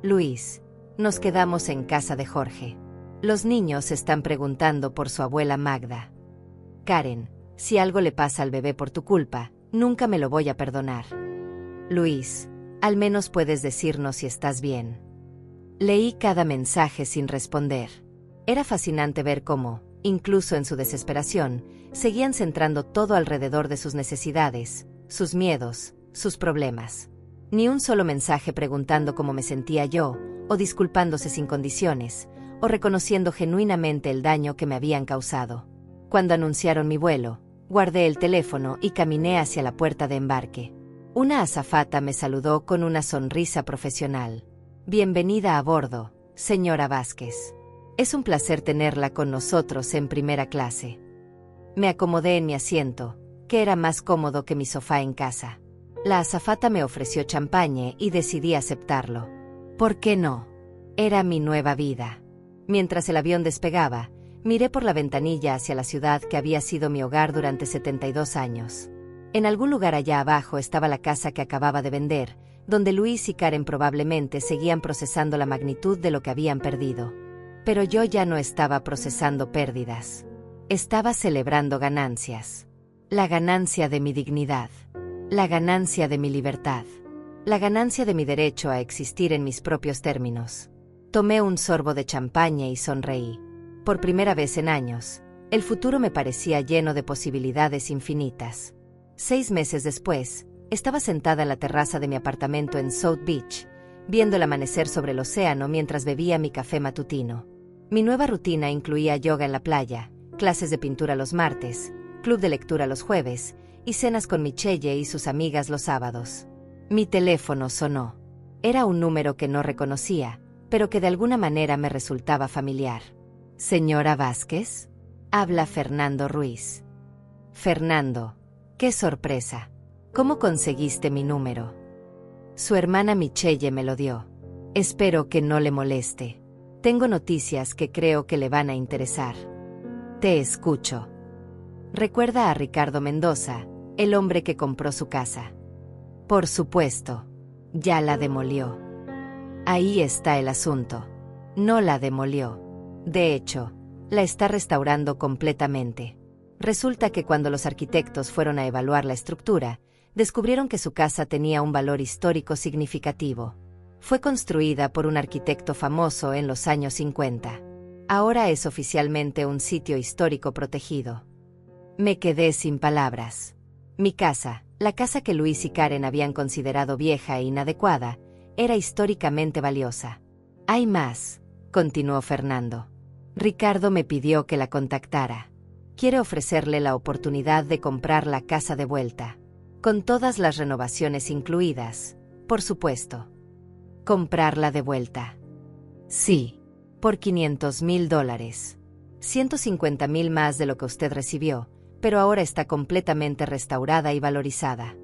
«Luis, nos quedamos en casa de Jorge. Los niños están preguntando por su abuela Magda». «Karen, si algo le pasa al bebé por tu culpa, nunca me lo voy a perdonar». «Luis, al menos puedes decirnos si estás bien». Leí cada mensaje sin responder. Era fascinante ver cómo, incluso en su desesperación, seguían centrando todo alrededor de sus necesidades, sus miedos, sus problemas. Ni un solo mensaje preguntando cómo me sentía yo, o disculpándose sin condiciones, o reconociendo genuinamente el daño que me habían causado. Cuando anunciaron mi vuelo, guardé el teléfono y caminé hacia la puerta de embarque. Una azafata me saludó con una sonrisa profesional. «Bienvenida a bordo, señora Vázquez. Es un placer tenerla con nosotros en primera clase». Me acomodé en mi asiento, que era más cómodo que mi sofá en casa. La azafata me ofreció champagne y decidí aceptarlo. ¿Por qué no? Era mi nueva vida. Mientras el avión despegaba, miré por la ventanilla hacia la ciudad que había sido mi hogar durante 72 años. En algún lugar allá abajo estaba la casa que acababa de vender, donde Luis y Karen probablemente seguían procesando la magnitud de lo que habían perdido. Pero yo ya no estaba procesando pérdidas. Estaba celebrando ganancias. La ganancia de mi dignidad. La ganancia de mi libertad. La ganancia de mi derecho a existir en mis propios términos. Tomé un sorbo de champaña y sonreí. Por primera vez en años, el futuro me parecía lleno de posibilidades infinitas. 6 meses después, estaba sentada en la terraza de mi apartamento en South Beach, viendo el amanecer sobre el océano mientras bebía mi café matutino. Mi nueva rutina incluía yoga en la playa, clases de pintura los martes, club de lectura los jueves, y cenas con Michelle y sus amigas los sábados. Mi teléfono sonó. Era un número que no reconocía, pero que de alguna manera me resultaba familiar. «¿Señora Vázquez?», habla Fernando Ruiz. «Fernando, qué sorpresa. ¿Cómo conseguiste mi número?». «Su hermana Michelle me lo dio. Espero que no le moleste. Tengo noticias que creo que le van a interesar». «Te escucho». ¿Recuerda a Ricardo Mendoza, el hombre que compró su casa? Por supuesto. Ya la demolió. Ahí está el asunto. No la demolió. De hecho, la está restaurando completamente. Resulta que cuando los arquitectos fueron a evaluar la estructura, descubrieron que su casa tenía un valor histórico significativo. Fue construida por un arquitecto famoso en los años 50. Ahora es oficialmente un sitio histórico protegido. Me quedé sin palabras. Mi casa, la casa que Luis y Karen habían considerado vieja e inadecuada, era históricamente valiosa. Hay más, continuó Fernando. Ricardo me pidió que la contactara. Quiere ofrecerle la oportunidad de comprar la casa de vuelta. Con todas las renovaciones incluidas, por supuesto. Comprarla de vuelta. Sí, por $500,000. 150,000 más de lo que usted recibió, pero ahora está completamente restaurada y valorizada.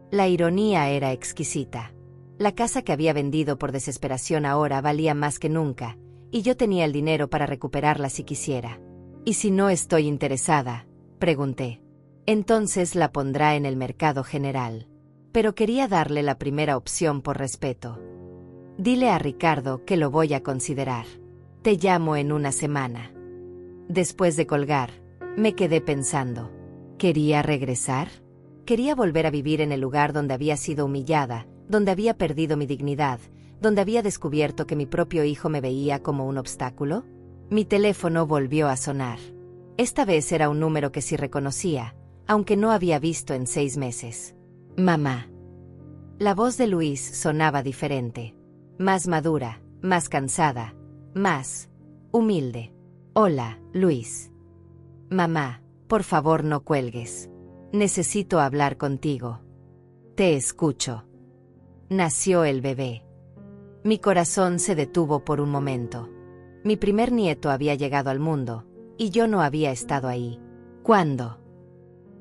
La ironía era exquisita. La casa que había vendido por desesperación ahora valía más que nunca, y yo tenía el dinero para recuperarla si quisiera. ¿Y si no estoy interesada?, pregunté. Entonces la pondrá en el mercado general. Pero quería darle la primera opción por respeto. Dile a Ricardo que lo voy a considerar. Te llamo en una semana. Después de colgar, me quedé pensando. ¿Quería regresar? ¿Quería volver a vivir en el lugar donde había sido humillada, donde había perdido mi dignidad, donde había descubierto que mi propio hijo me veía como un obstáculo? Mi teléfono volvió a sonar. Esta vez era un número que sí reconocía, aunque no había visto en 6 meses. Mamá. La voz de Luis sonaba diferente. Más madura, más cansada, más humilde. Hola, Luis. Mamá, por favor no cuelgues. Necesito hablar contigo. Te escucho. Nació el bebé. Mi corazón se detuvo por un momento. Mi primer nieto había llegado al mundo, y yo no había estado ahí. ¿Cuándo?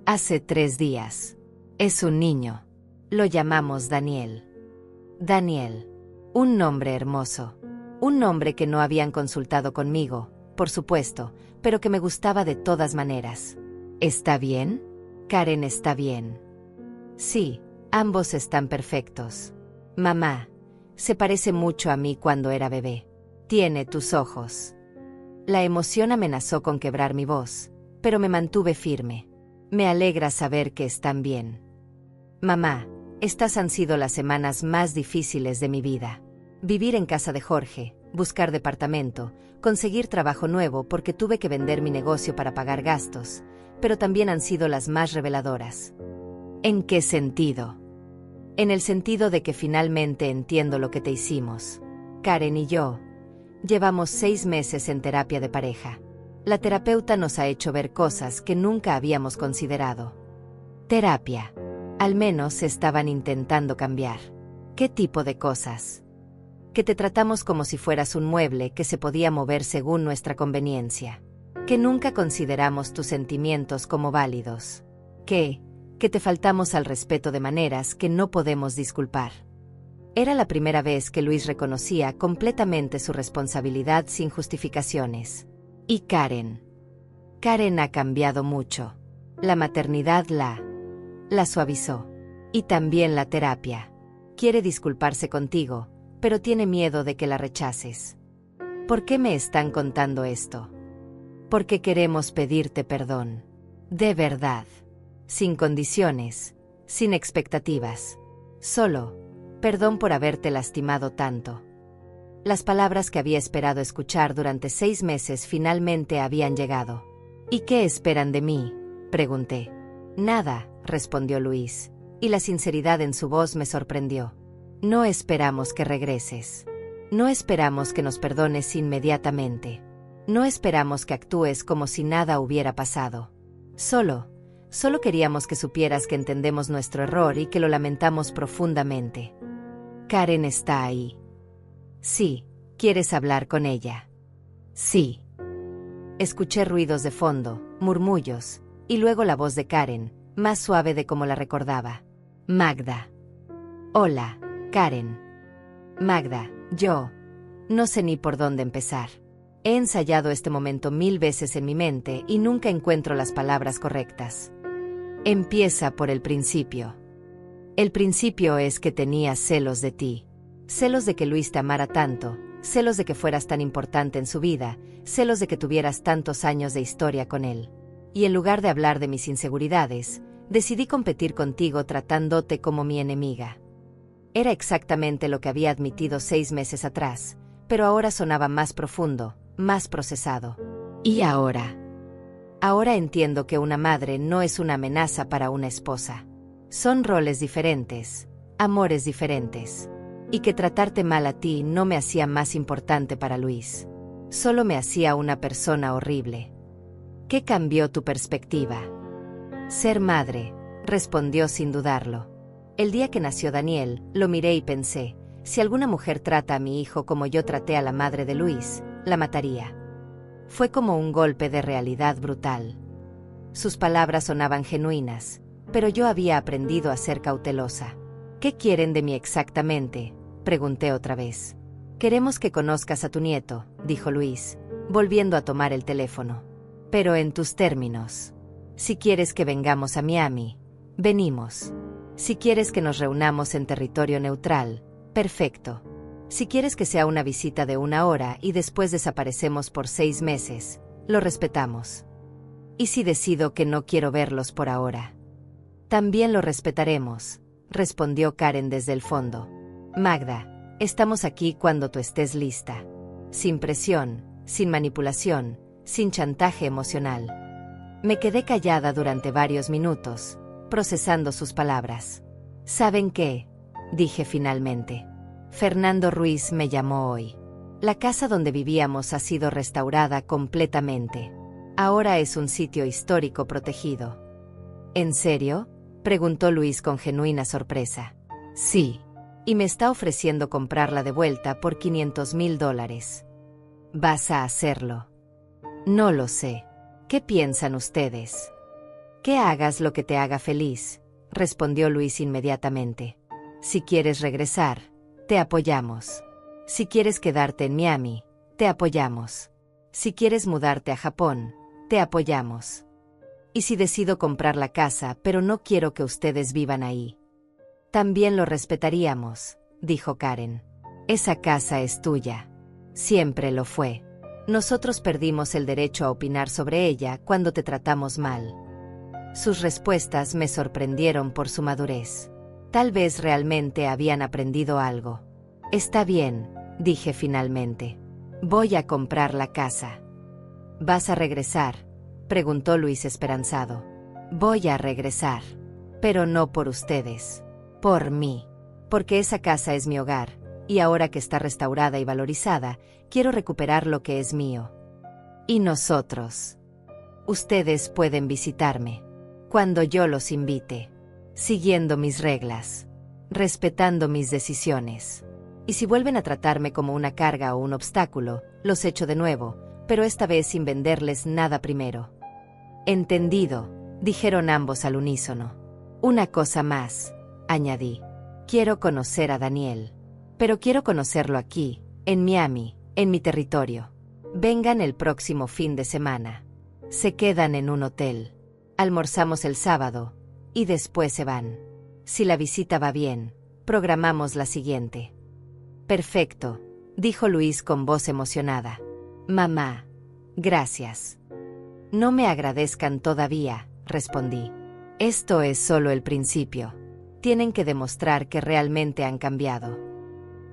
Hace 3 días. Es un niño. Lo llamamos Daniel. Daniel. Un nombre hermoso. Un nombre que no habían consultado conmigo, por supuesto, pero que me gustaba de todas maneras. ¿Está bien? Karen está bien. Sí, ambos están perfectos. Mamá, se parece mucho a mí cuando era bebé. Tiene tus ojos. La emoción amenazó con quebrar mi voz, pero me mantuve firme. Me alegra saber que están bien. Mamá, estas han sido las semanas más difíciles de mi vida. Vivir en casa de Jorge, buscar departamento, conseguir trabajo nuevo porque tuve que vender mi negocio para pagar gastos, pero también han sido las más reveladoras. ¿En qué sentido? En el sentido de que finalmente entiendo lo que te hicimos. Karen y yo llevamos 6 meses en terapia de pareja. La terapeuta nos ha hecho ver cosas que nunca habíamos considerado. Terapia. Al menos estaban intentando cambiar. ¿Qué tipo de cosas? Que te tratamos como si fueras un mueble que se podía mover según nuestra conveniencia. Que nunca consideramos tus sentimientos como válidos. Que te faltamos al respeto de maneras que no podemos disculpar. Era la primera vez que Luis reconocía completamente su responsabilidad sin justificaciones. Y Karen. Karen ha cambiado mucho. La maternidad la suavizó. Y también la terapia. Quiere disculparse contigo, pero tiene miedo de que la rechaces. ¿Por qué me están contando esto? Porque queremos pedirte perdón. De verdad. Sin condiciones, sin expectativas. Solo, perdón por haberte lastimado tanto. Las palabras que había esperado escuchar durante 6 meses finalmente habían llegado. ¿Y qué esperan de mí?, pregunté. Nada, respondió Luis, y la sinceridad en su voz me sorprendió. No esperamos que regreses. No esperamos que nos perdones inmediatamente. No esperamos que actúes como si nada hubiera pasado. Solo queríamos que supieras que entendemos nuestro error y que lo lamentamos profundamente. Karen está ahí. Sí, ¿quieres hablar con ella? Sí. Escuché ruidos de fondo, murmullos, y luego la voz de Karen, más suave de como la recordaba. Magda. Hola, Karen. Magda, yo no sé ni por dónde empezar. He ensayado este momento 1000 veces en mi mente y nunca encuentro las palabras correctas. Empieza por el principio. El principio es que tenía celos de ti. Celos de que Luis te amara tanto, celos de que fueras tan importante en su vida, celos de que tuvieras tantos años de historia con él. Y en lugar de hablar de mis inseguridades, decidí competir contigo tratándote como mi enemiga. Era exactamente lo que había admitido 6 meses atrás, pero ahora sonaba más profundo, más procesado. ¿Y ahora? Ahora entiendo que una madre no es una amenaza para una esposa. Son roles diferentes, amores diferentes. Y que tratarte mal a ti no me hacía más importante para Luis. Solo me hacía una persona horrible. ¿Qué cambió tu perspectiva? Ser madre, respondió sin dudarlo. El día que nació Daniel, lo miré y pensé, si alguna mujer trata a mi hijo como yo traté a la madre de Luis, la mataría. Fue como un golpe de realidad brutal. Sus palabras sonaban genuinas, pero yo había aprendido a ser cautelosa. ¿Qué quieren de mí exactamente?, pregunté otra vez. Queremos que conozcas a tu nieto, dijo Luis, volviendo a tomar el teléfono. Pero en tus términos. Si quieres que vengamos a Miami, venimos. Si quieres que nos reunamos en territorio neutral, perfecto. Si quieres que sea una visita de 1 hora y después desaparecemos por 6 meses, lo respetamos. ¿Y si decido que no quiero verlos por ahora? También lo respetaremos, respondió Karen desde el fondo. Magda, estamos aquí cuando tú estés lista. Sin presión, sin manipulación, sin chantaje emocional. Me quedé callada durante varios minutos, procesando sus palabras. ¿Saben qué?, dije finalmente. Fernando Ruiz me llamó hoy. La casa donde vivíamos ha sido restaurada completamente. Ahora es un sitio histórico protegido. ¿En serio?, preguntó Luis con genuina sorpresa. Sí. Y me está ofreciendo comprarla de vuelta por $500,000. ¿Vas a hacerlo? No lo sé. ¿Qué piensan ustedes? Que hagas lo que te haga feliz, respondió Luis inmediatamente. Si quieres regresar, te apoyamos. Si quieres quedarte en Miami, te apoyamos. Si quieres mudarte a Japón, te apoyamos. Y si decido comprar la casa, pero no quiero que ustedes vivan ahí, también lo respetaríamos, dijo Karen. Esa casa es tuya. Siempre lo fue. Nosotros perdimos el derecho a opinar sobre ella cuando te tratamos mal. Sus respuestas me sorprendieron por su madurez. Tal vez realmente habían aprendido algo. Está bien, dije finalmente. Voy a comprar la casa. ¿Vas a regresar?, preguntó Luis esperanzado. Voy a regresar. Pero no por ustedes. Por mí. Porque esa casa es mi hogar, y ahora que está restaurada y valorizada, quiero recuperar lo que es mío. Y nosotros. Ustedes pueden visitarme cuando yo los invite, siguiendo mis reglas, respetando mis decisiones. Y si vuelven a tratarme como una carga o un obstáculo, los echo de nuevo, pero esta vez sin venderles nada primero. Entendido, dijeron ambos al unísono. Una cosa más, añadí. Quiero conocer a Daniel. Pero quiero conocerlo aquí, en Miami, en mi territorio. Vengan el próximo fin de semana. Se quedan en un hotel. Almorzamos el sábado, y después se van. Si la visita va bien, programamos la siguiente. Perfecto, dijo Luis con voz emocionada. Mamá, gracias. No me agradezcan todavía, respondí. Esto es solo el principio. Tienen que demostrar que realmente han cambiado.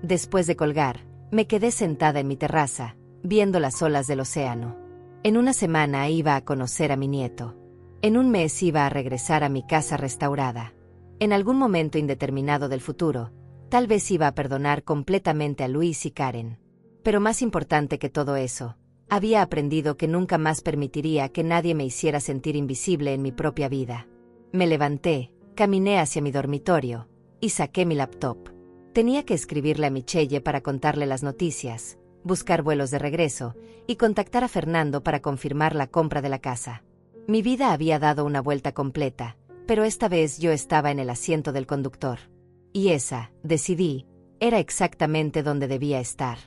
Después de colgar, me quedé sentada en mi terraza, viendo las olas del océano. En 1 semana iba a conocer a mi nieto. En 1 mes iba a regresar a mi casa restaurada. En algún momento indeterminado del futuro, tal vez iba a perdonar completamente a Luis y Karen. Pero más importante que todo eso, había aprendido que nunca más permitiría que nadie me hiciera sentir invisible en mi propia vida. Me levanté, caminé hacia mi dormitorio, y saqué mi laptop. Tenía que escribirle a Michelle para contarle las noticias, buscar vuelos de regreso, y contactar a Fernando para confirmar la compra de la casa. Mi vida había dado una vuelta completa, pero esta vez yo estaba en el asiento del conductor. Y esa, decidí, era exactamente donde debía estar.